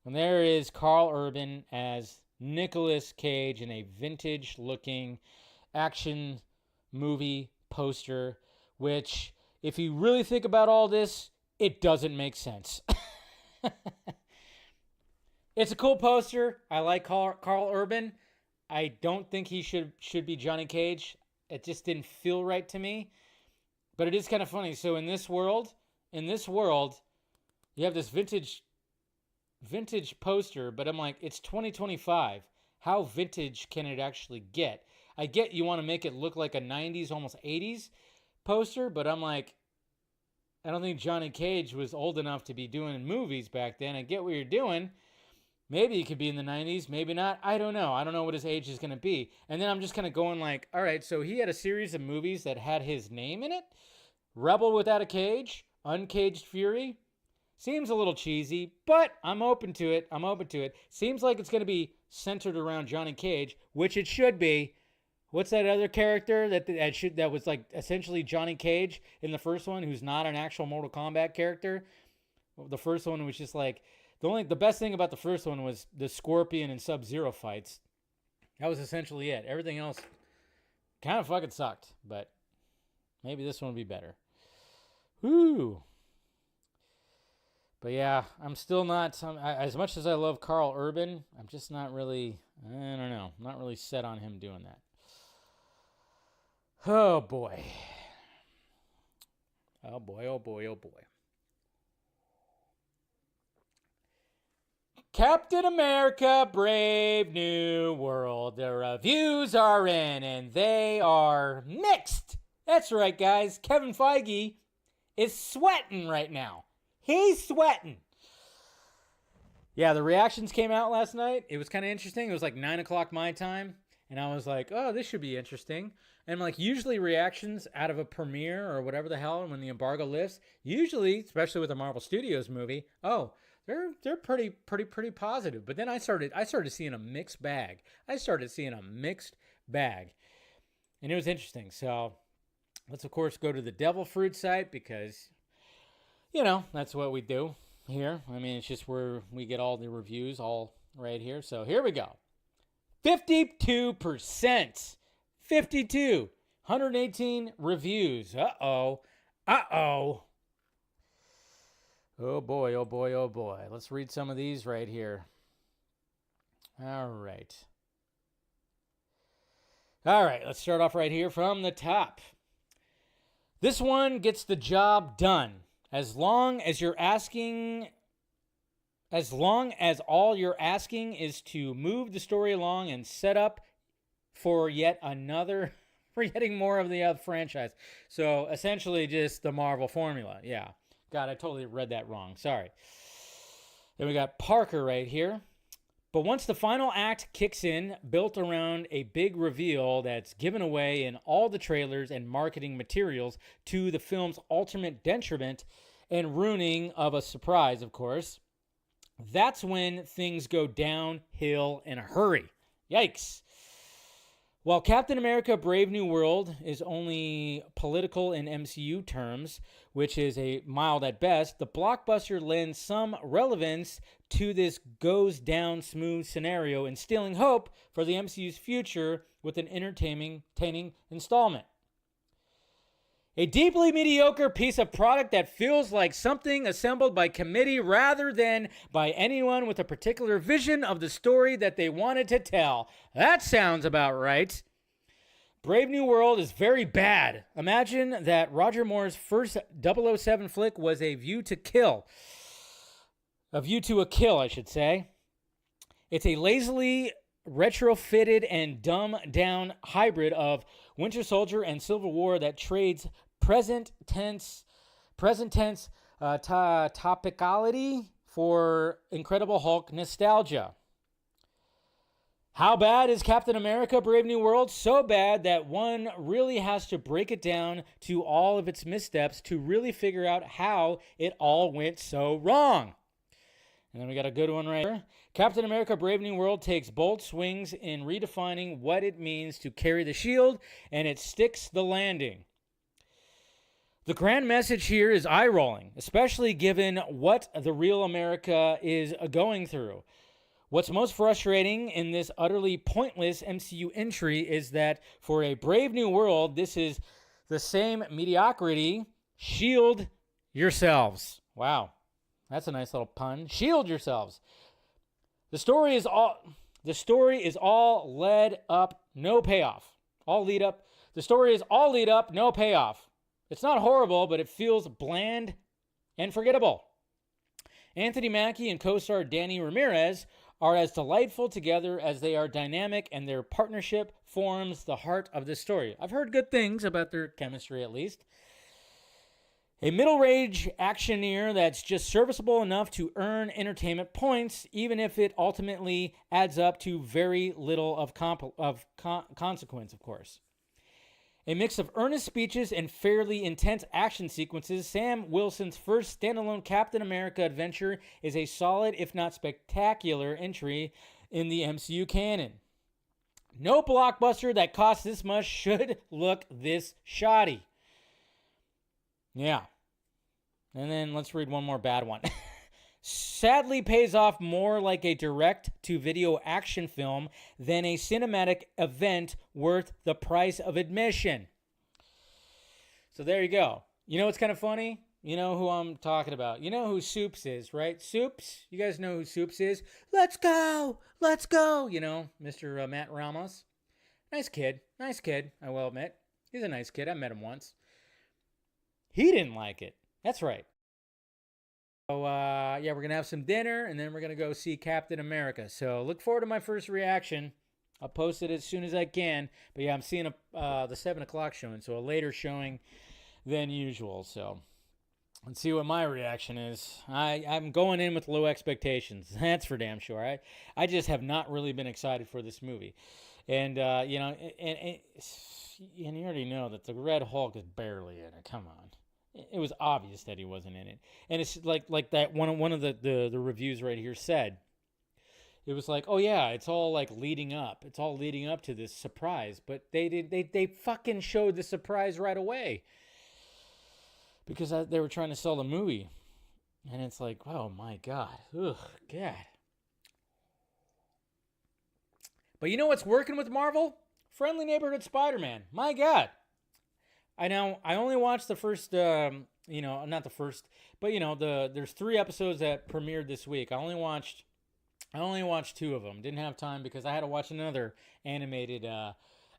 And there is Carl Urban as Nicolas Cage in a vintage-looking action movie poster, which, if you really think about all this, it doesn't make sense. It's a cool poster. I like Carl Urban. I don't think he should be Johnny Cage. It just didn't feel right to me. But it is kind of funny. So in this world, you have this vintage poster, but I'm like, it's 2025. How vintage can it actually get? I get you want to make it look like a 90s, almost 80s poster, but I'm like, I don't think Johnny Cage was old enough to be doing movies back then. I get what you're doing. Maybe he could be in the 90s, maybe not. I don't know. I don't know what his age is going to be. And then I'm just kind of going like, all right, so he had a series of movies that had his name in it. Rebel Without a Cage, Uncaged Fury. Seems a little cheesy, but I'm open to it. Seems like it's going to be centered around Johnny Cage, which it should be. What's that other character that was like essentially Johnny Cage in the first one, who's not an actual Mortal Kombat character? The first one was just like, the best thing about the first one was the Scorpion and Sub-Zero fights. That was essentially it. Everything else kind of fucking sucked, but maybe this one will be better. Whoo. But yeah, I'm still not, as much as I love Carl Urban, I'm just not really, I don't know, not really set on him doing that. Oh boy. Oh boy, oh boy, oh boy. Captain America, Brave New World. The reviews are in, and they are mixed. That's right, guys. Kevin Feige is sweating right now. He's sweating. Yeah, the reactions came out last night. It was kind of interesting. It was like 9 o'clock my time, and I was like, oh, this should be interesting. And like usually reactions out of a premiere or whatever the hell when the embargo lifts, usually, especially with a Marvel Studios movie, oh, they're pretty positive. But then I started seeing a mixed bag. And it was interesting. So let's of course go to the Devil Fruit site because that's what we do here. I mean, it's just where we get all the reviews all right here. So here we go. 52%. 52. 118 reviews. Uh-oh. Oh boy, oh boy, oh boy. Let's read some of these right here. All right, let's start off right here from the top. This one gets the job done. As long as all you're asking is to move the story along and set up for getting more of the franchise. So essentially just the Marvel formula. Yeah. God, I totally read that wrong. Sorry. Then we got Parker right here. But once the final act kicks in, built around a big reveal that's given away in all the trailers and marketing materials to the film's ultimate detriment and ruining of a surprise, of course, that's when things go downhill in a hurry. Yikes. While Captain America Brave New World is only political in MCU terms, which is a mild at best, the blockbuster lends some relevance to this goes down smooth scenario, instilling hope for the MCU's future with an entertaining installment. A deeply mediocre piece of product that feels like something assembled by committee rather than by anyone with a particular vision of the story that they wanted to tell. That sounds about right. Brave New World is very bad. Imagine that Roger Moore's first 007 flick was A View to a Kill, I should say. It's a lazily retrofitted and dumbed-down hybrid of Winter Soldier and Civil War that trades present tense topicality for Incredible Hulk nostalgia. How bad is Captain America Brave New World? So bad that one really has to break it down to all of its missteps to really figure out how it all went so wrong. And then we got a good one right here. Captain America Brave New World takes bold swings in redefining what it means to carry the shield, and it sticks the landing. The grand message here is eye-rolling, especially given what the real America is going through. What's most frustrating in this utterly pointless MCU entry is that for a Brave New World, this is the same mediocrity. Shield yourselves. Wow. That's a nice little pun. Shield yourselves. The story is all led up, no payoff. The story is all lead up, no payoff. It's not horrible, but it feels bland and forgettable. Anthony Mackie and co-star Danny Ramirez are as delightful together as they are dynamic, and their partnership forms the heart of the story. I've heard good things about their chemistry, at least. A middle-range actioneer that's just serviceable enough to earn entertainment points, even if it ultimately adds up to very little of consequence, of course. A mix of earnest speeches and fairly intense action sequences, Sam Wilson's first standalone Captain America adventure is a solid, if not spectacular, entry in the MCU canon. No blockbuster that costs this much should look this shoddy. Yeah. And then let's read one more bad one. Sadly pays off more like a direct-to-video action film than a cinematic event worth the price of admission. So there you go. You know what's kind of funny? You know who I'm talking about. You know who Soups is, right? Soups? You guys know who Soups is? Let's go! Let's go! You know, Mr. Matt Ramos. Nice kid, I will admit. He's a nice kid. I met him once. He didn't like it. That's right. So, we're going to have some dinner, and then we're going to go see Captain America. So, look forward to my first reaction. I'll post it as soon as I can. But, yeah, I'm seeing the 7 o'clock showing, so a later showing than usual. So, let's see what my reaction is. I'm going in with low expectations. That's for damn sure. I just have not really been excited for this movie. And, and you already know that the Red Hulk is barely in it. Come on. It was obvious that he wasn't in it. And it's like that one of the reviews right here said. It was like, oh yeah, it's all like leading up. It's all leading up to this surprise. But they fucking showed the surprise right away. Because they were trying to sell the movie. And it's like, oh my God. Ugh, God. But you know what's working with Marvel? Friendly Neighborhood Spider-Man. My God. I only watched the first, not the first, but there's 3 episodes that premiered this week. I only watched 2 of them. Didn't have time because I had to watch another animated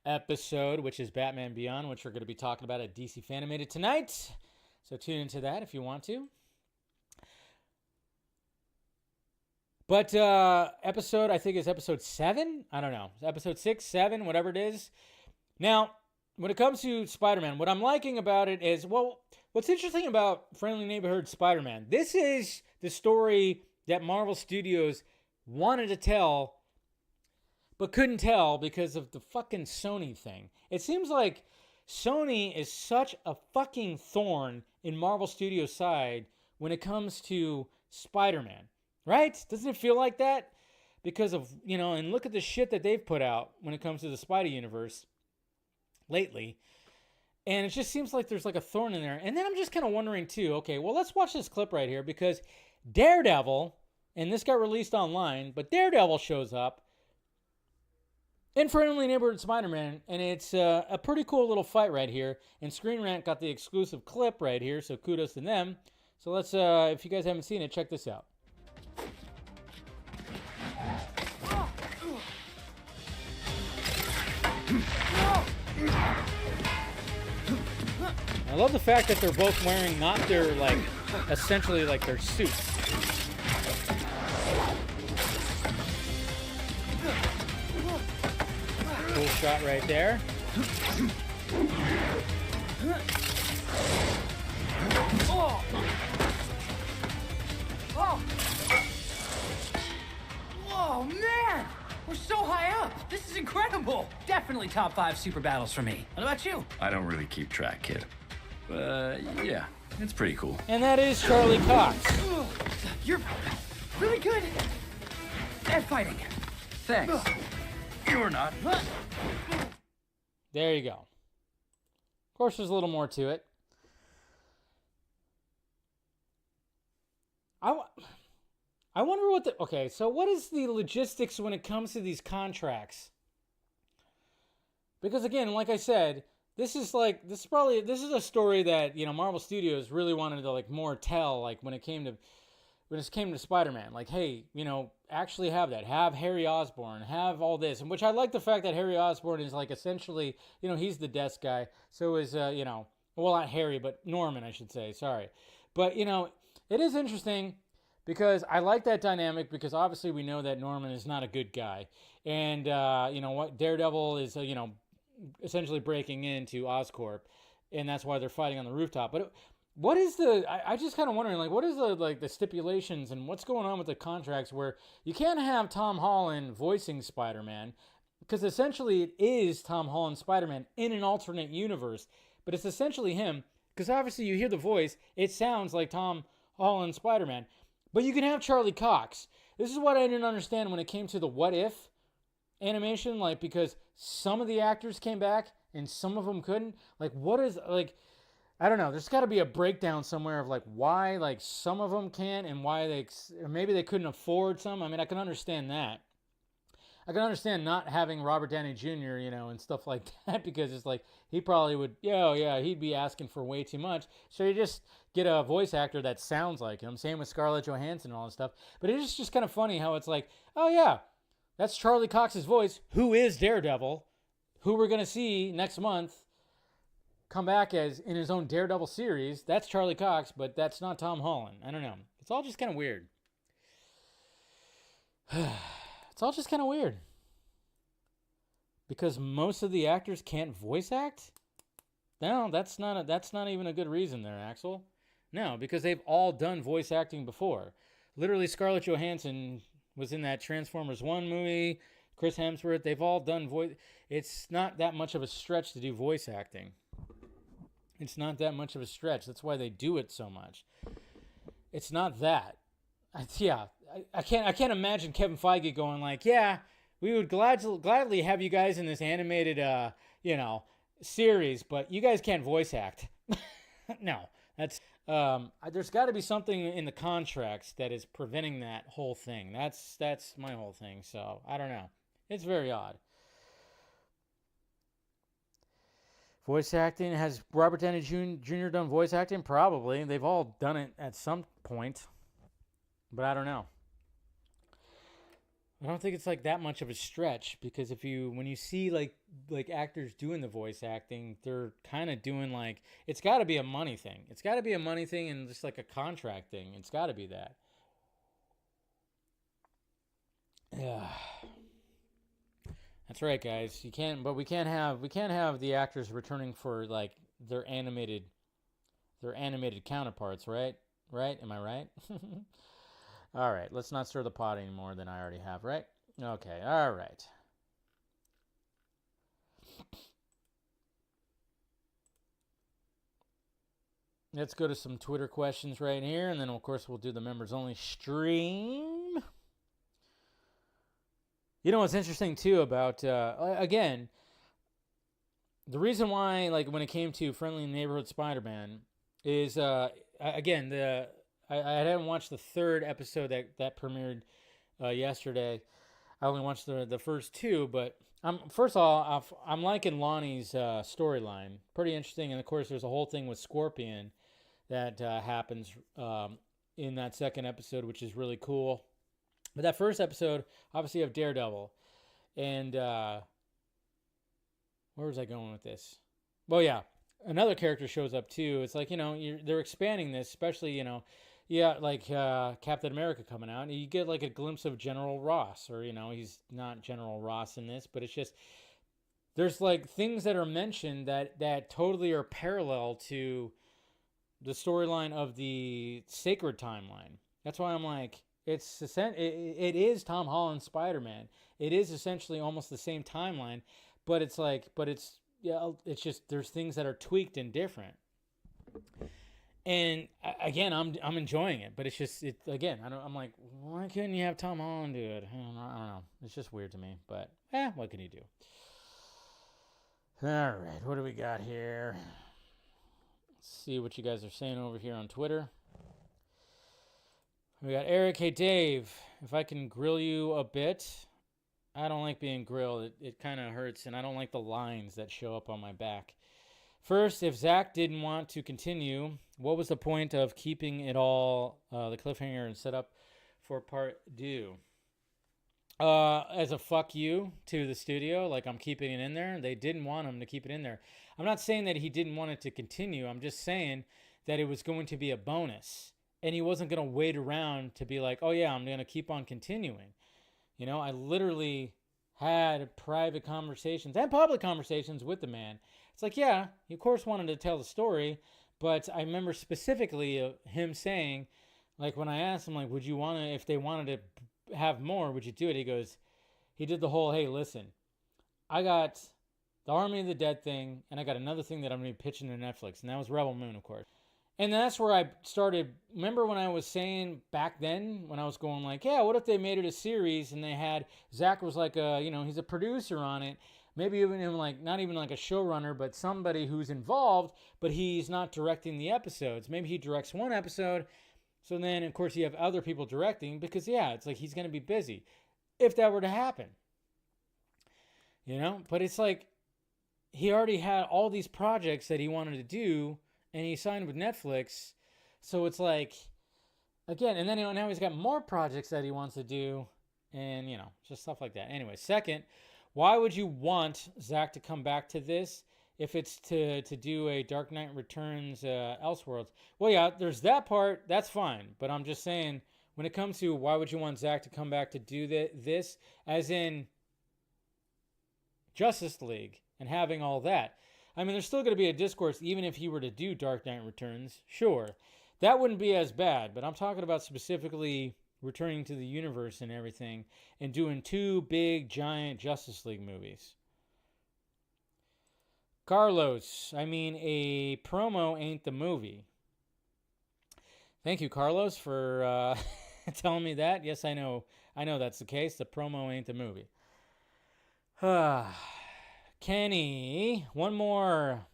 episode, which is Batman Beyond, which we're going to be talking about at DC Fandom tonight. So tune into that if you want to. But episode, I think it's episode 7. I don't know. Episode 6, 7, whatever it is. Now, when it comes to Spider-Man, what I'm liking about it is, well, what's interesting about Friendly Neighborhood Spider-Man, this is the story that Marvel Studios wanted to tell, but couldn't tell because of the fucking Sony thing. It seems like Sony is such a fucking thorn in Marvel Studios' side when it comes to Spider-Man. Right? Doesn't it feel like that? Because of, and look at the shit that they've put out when it comes to the Spidey universe lately. And it just seems like there's like a thorn in there. And then I'm just kind of wondering too, okay, well, let's watch this clip right here because Daredevil, and this got released online, but Daredevil shows up in Friendly Neighborhood Spider-Man, and it's a pretty cool little fight right here. And Screen Rant got the exclusive clip right here, so kudos to them. So let's, if you guys haven't seen it, check this out. I love the fact that they're both wearing not their, like, essentially like their suits. Cool shot right there. Oh, man! We're so high up! This is incredible! Definitely top 5 super battles for me. What about you? I don't really keep track, kid. Yeah, it's pretty cool. And that is Charlie Cox. You're really good at fighting. Thanks. You're not. There you go. Of course, there's a little more to it. I wonder what the... Okay, so what is the logistics when it comes to these contracts? Because again, like I said, this is a story that, Marvel Studios really wanted to like more tell, like when it came to Spider-Man. Like, hey, actually have that. Have Harry Osborn, have all this. And which I like the fact that Harry Osborn is like essentially, he's the desk guy. So is well, not Harry, but Norman, I should say. Sorry. But, it is interesting because I like that dynamic because obviously we know that Norman is not a good guy. And, what Daredevil is, essentially breaking into Oscorp. And that's why they're fighting on the rooftop. But what is I just kind of wondering, like, what is the stipulations and what's going on with the contracts where you can't have Tom Holland voicing Spider-Man because essentially it is Tom Holland Spider-Man in an alternate universe. But it's essentially him because obviously you hear the voice. It sounds like Tom Holland Spider-Man. But you can have Charlie Cox. This is what I didn't understand when it came to the What If animation, like, because some of the actors came back and some of them couldn't. Like, what is, like, I don't know. There's got to be a breakdown somewhere of, like, why, like, some of them can and why or maybe they couldn't afford some. I mean, I can understand that. I can understand not having Robert Downey Jr., and stuff like that because it's like he probably would, he'd be asking for way too much. So you just get a voice actor that sounds like him. Same with Scarlett Johansson and all that stuff. But it's just kind of funny how it's like, oh yeah, that's Charlie Cox's voice, who is Daredevil, who we're going to see next month come back as in his own Daredevil series. That's Charlie Cox, but that's not Tom Holland. I don't know. It's all just kind of weird. It's all just kind of weird. Because most of the actors can't voice act? No, that's not even a good reason there, Axel. No, because they've all done voice acting before. Literally, Scarlett Johansson was in that Transformers 1 movie. Chris Hemsworth, they've all done voice. It's not that much of a stretch to do voice acting. It's not that much of a stretch. That's why they do it so much. It's not that. I can't imagine Kevin Feige going like, yeah, we would gladly have you guys in this animated, series, but you guys can't voice act. No, that's there's got to be something in the contracts that is preventing that whole thing. That's my whole thing. So I don't know. It's very odd. Voice acting, has Robert Downey Jr. done voice acting? Probably. They've all done it at some point, but I don't know. I don't think it's like that much of a stretch, because when you see like actors doing the voice acting, they're kind of doing like, it's got to be a money thing. It's got to be a money thing and just like a contract thing. It's got to be that. Yeah. That's right, guys. We can't have the actors returning for like their animated counterparts, right? Right? Am I right? All right, let's not stir the pot any more than I already have, right? Okay, all right. Let's go to some Twitter questions right here, and then, of course, we'll do the members-only stream. You know what's interesting, too, about, again, the reason why, like, when it came to Friendly Neighborhood Spider-Man is, again, I hadn't watched the third episode that premiered yesterday. I only watched the first two, but first of all, I'm liking Lonnie's storyline. Pretty interesting, and of course, there's a whole thing with Scorpion that happens in that second episode, which is really cool. But that first episode, obviously, you have Daredevil, and where was I going with this? Well, yeah, another character shows up too. It's like, they're expanding this, especially, like Captain America coming out, and you get like a glimpse of General Ross, or he's not General Ross in this, but it's just there's like things that are mentioned that totally are parallel to the storyline of the Sacred Timeline. That's why I'm like, it is Tom Holland's Spider-Man. It is essentially almost the same timeline, but it's just there's things that are tweaked and different. And again, I'm enjoying it, but it's just I'm like, why couldn't you have Tom Holland do it? I don't know. It's just weird to me, but what can you do? All right, what do we got here? Let's see what you guys are saying over here on Twitter. We got Eric. Hey Dave, if I can grill you a bit. I don't like being grilled. It kind of hurts, and I don't like the lines that show up on my back. First, if Zach didn't want to continue, what was the point of keeping it all, the cliffhanger, and set up for part 2? As a fuck you to the studio, like I'm keeping it in there. They didn't want him to keep it in there. I'm not saying that he didn't want it to continue. I'm just saying that it was going to be a bonus. And he wasn't going to wait around to be like, oh yeah, I'm going to keep on continuing. I literally had private conversations and public conversations with the man. It's like, yeah, he of course wanted to tell the story, but I remember specifically him saying, like when I asked him, like, would you want to, if they wanted to have more, would you do it? He did the whole, hey, listen, I got the Army of the Dead thing, and I got another thing that I'm going to be pitching to Netflix, and that was Rebel Moon, of course. And that's where I started. Remember when I was saying back then, when I was going like, yeah, what if they made it a series and they had, Zach was like he's a producer on it. Maybe even like, not even like a showrunner, but somebody who's involved, but he's not directing the episodes. Maybe he directs one episode. So then, of course, you have other people directing because, yeah, it's like he's going to be busy if that were to happen. But it's like he already had all these projects that he wanted to do, and he signed with Netflix. So it's like, again, and then now he's got more projects that he wants to do, and, just stuff like that. Anyway, second, why would you want Zach to come back to this if it's to do a Dark Knight Returns Elseworlds? Well, yeah, there's that part. That's fine. But I'm just saying, when it comes to why would you want Zach to come back to do this, as in Justice League and having all that. I mean, there's still going to be a discourse even if he were to do Dark Knight Returns. Sure, that wouldn't be as bad. But I'm talking about specifically returning to the universe and everything and doing 2 big, giant Justice League movies. Carlos, I mean, a promo ain't the movie. Thank you, Carlos, for telling me that. Yes, I know that's the case. The promo ain't the movie. Kenny, one more.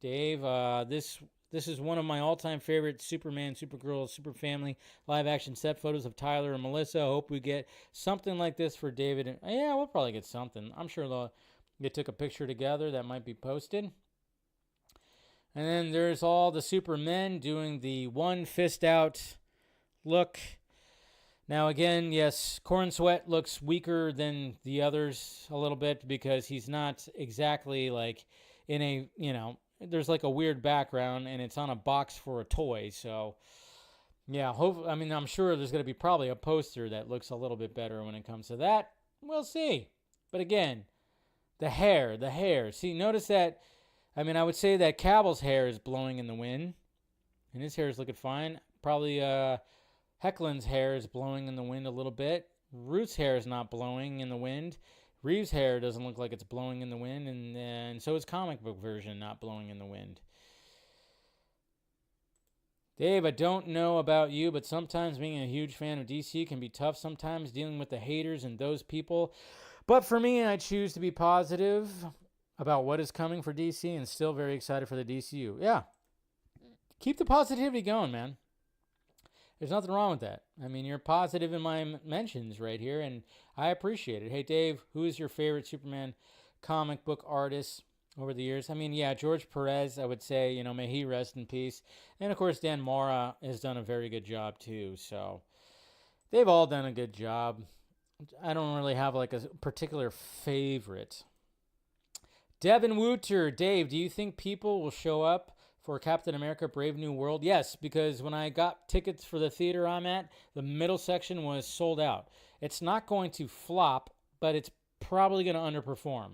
Dave, this is one of my all-time favorite Superman, Supergirl, Super Family live-action set photos of Tyler and Melissa. I hope we get something like this for David. And yeah, we'll probably get something. I'm sure they took a picture together that might be posted. And then there's all the Supermen doing the one fist out look. Now, again, yes, Corenswet looks weaker than the others a little bit because he's not exactly like in a, there's like a weird background and it's on a box for a toy. So, yeah, I'm sure there's going to be probably a poster that looks a little bit better when it comes to that. We'll see. But again, the hair. See, notice that. I would say that Cable's hair is blowing in the wind, and his hair is looking fine. Probably Hecklin's hair is blowing in the wind a little bit. Ruth's hair is not blowing in the wind. Reeves' hair doesn't look like it's blowing in the wind, and so is comic book version not blowing in the wind. Dave, I don't know about you, but sometimes being a huge fan of DC can be tough sometimes, dealing with the haters and those people. But for me, I choose to be positive about what is coming for DC and still very excited for the DCU. Yeah. Keep the positivity going, man. There's nothing wrong with that. You're positive in my mentions right here, and I appreciate it. Hey, Dave, who is your favorite Superman comic book artist over the years? George Perez, I would say, may he rest in peace. And, of course, Dan Mora has done a very good job, too. So they've all done a good job. I don't really have, like, a particular favorite. Devin Wooter, Dave, do you think people will show up for Captain America Brave New World? Yes, because when I got tickets for the theater I'm at, the middle section was sold out. It's not going to flop, but it's probably going to underperform.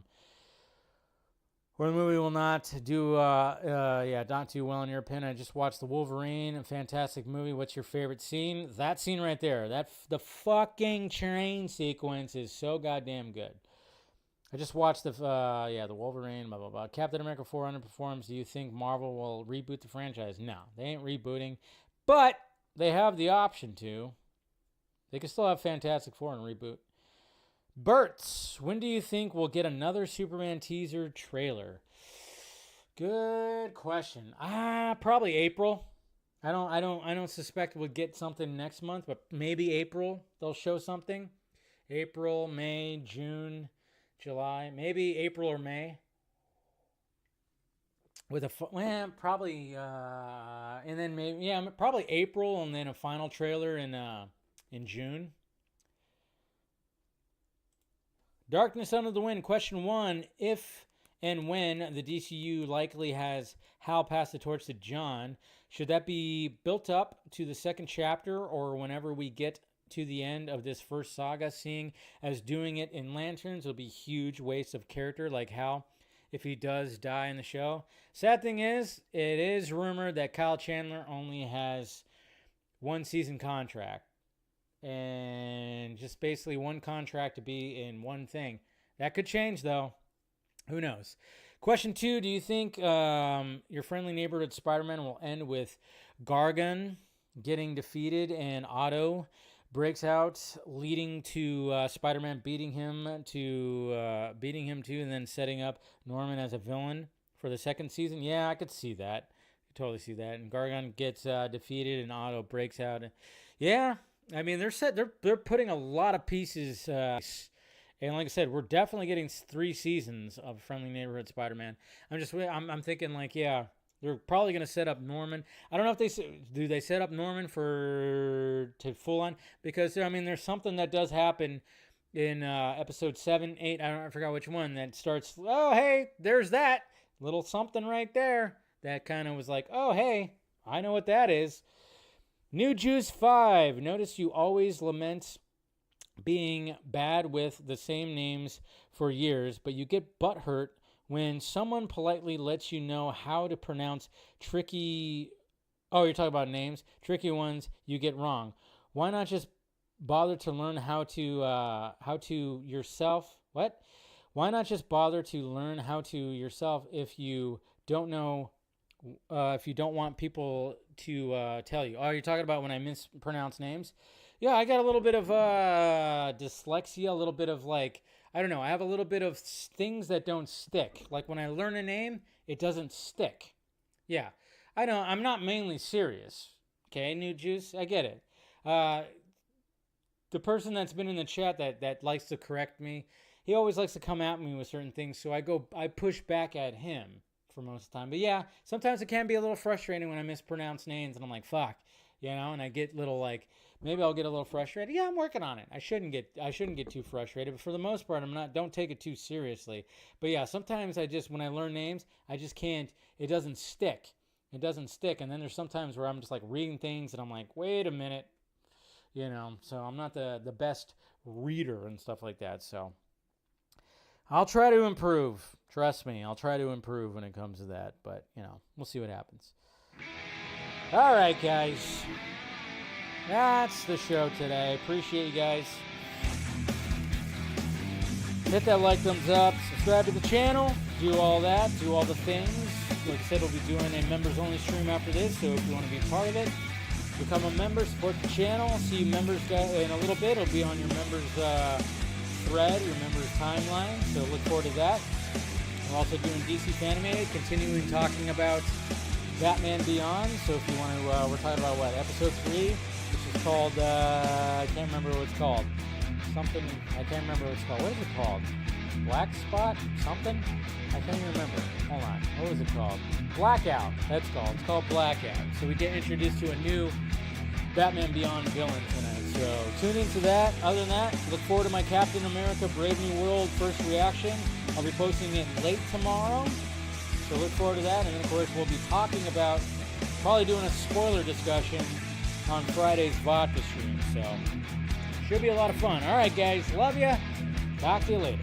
Or the movie will not do not do well in your opinion. I just watched The Wolverine, a fantastic movie. What's your favorite scene? That scene right there. The fucking train sequence is so goddamn good. I just watched the Wolverine, blah, blah, blah. Captain America 4 underperforms. Do you think Marvel will reboot the franchise? No, they ain't rebooting. But they have the option to. They could still have Fantastic Four and reboot. Bertz, when do you think we'll get another Superman teaser trailer? Good question. Probably April. I don't suspect we'll get something next month, but maybe April they'll show something. April, May, June, July, maybe April or May. With probably and then maybe probably April and then a final trailer in June. Darkness Under the Wind, question 1. If and when the DCU likely has Hal pass the torch to John, should that be built up to the second chapter or whenever we get to the end of this first saga, seeing as doing it in Lanterns will be huge waste of character like Hal if he does die in the show? Sad thing is, it is rumored that Kyle Chandler only has 1 season contract. And just basically 1 contract to be in 1 thing. That could change, though. Who knows? Question 2, do you think your friendly neighborhood Spider-Man will end with Gargan getting defeated and Otto breaks out, leading to Spider-Man beating him too, and then setting up Norman as a villain for the 2nd season? Yeah, I could see that. I could totally see that. And Gargan gets defeated and Otto breaks out. Yeah. They're putting a lot of pieces, and like I said, we're definitely getting 3 seasons of Friendly Neighborhood Spider-Man. I'm thinking they're probably going to set up Norman. I don't know if they set up Norman to full on, because there's something that does happen in episode 7, 8. I forgot which one that starts. Oh hey, there's that little something right there that kind of was like, oh hey, I know what that is. New Juice 5. Notice you always lament being bad with the same names for years, but you get butthurt when someone politely lets you know how to pronounce tricky... Oh, you're talking about names? Tricky ones you get wrong. Why not just bother to learn how to yourself... What? Why not just bother to learn how to yourself if you don't know, if you don't want people to tell you? Oh, you're talking about when I mispronounce names? Yeah, I got a little bit of dyslexia, a little bit of like, I don't know, I have a little bit of things that don't stick. Like when I learn a name, it doesn't stick. Yeah, I know, I'm not mainly serious. Okay, New Juice, I get it. The person that's been in the chat that likes to correct me, he always likes to come at me with certain things, so I push back at him for most of the time. But yeah, sometimes it can be a little frustrating when I mispronounce names, and I'm like, fuck, you know, and I get little like, maybe I'll get a little frustrated. Yeah, I'm working on it. I shouldn't get too frustrated, but for the most part, don't take it too seriously. But yeah, sometimes when I learn names, I just can't, it doesn't stick. It doesn't stick, and then there's sometimes where I'm just like reading things, and I'm like, wait a minute, you know, so I'm not the best reader and stuff like that, so I'll try to improve. Trust me, I'll try to improve when it comes to that, but, you know, we'll see what happens. All right, guys. That's the show today. Appreciate you guys. Hit that like, thumbs up, subscribe to the channel, do all that, do all the things. Like I said, we'll be doing a members-only stream after this, so if you want to be part of it, become a member, support the channel. See you members in a little bit. It'll be on your members thread, your members timeline, so look forward to that. We're also doing DC Fandom, continuing talking about Batman Beyond. So if you want to, we're talking about what, episode 3, which is called, I can't remember what it's called. Something, I can't remember what it's called. What is it called? Black Spot? Something? I can't even remember. Hold on. What was it called? Blackout. That's called. It's called Blackout. So we get introduced to a new Batman Beyond villain tonight. So tune into that. Other than that, look forward to my Captain America Brave New World first reaction. I'll be posting it late tomorrow. So look forward to that. And then, of course, we'll be talking about, probably doing a spoiler discussion on Friday's vodka stream. So should be a lot of fun. All right, guys. Love ya. Talk to you later.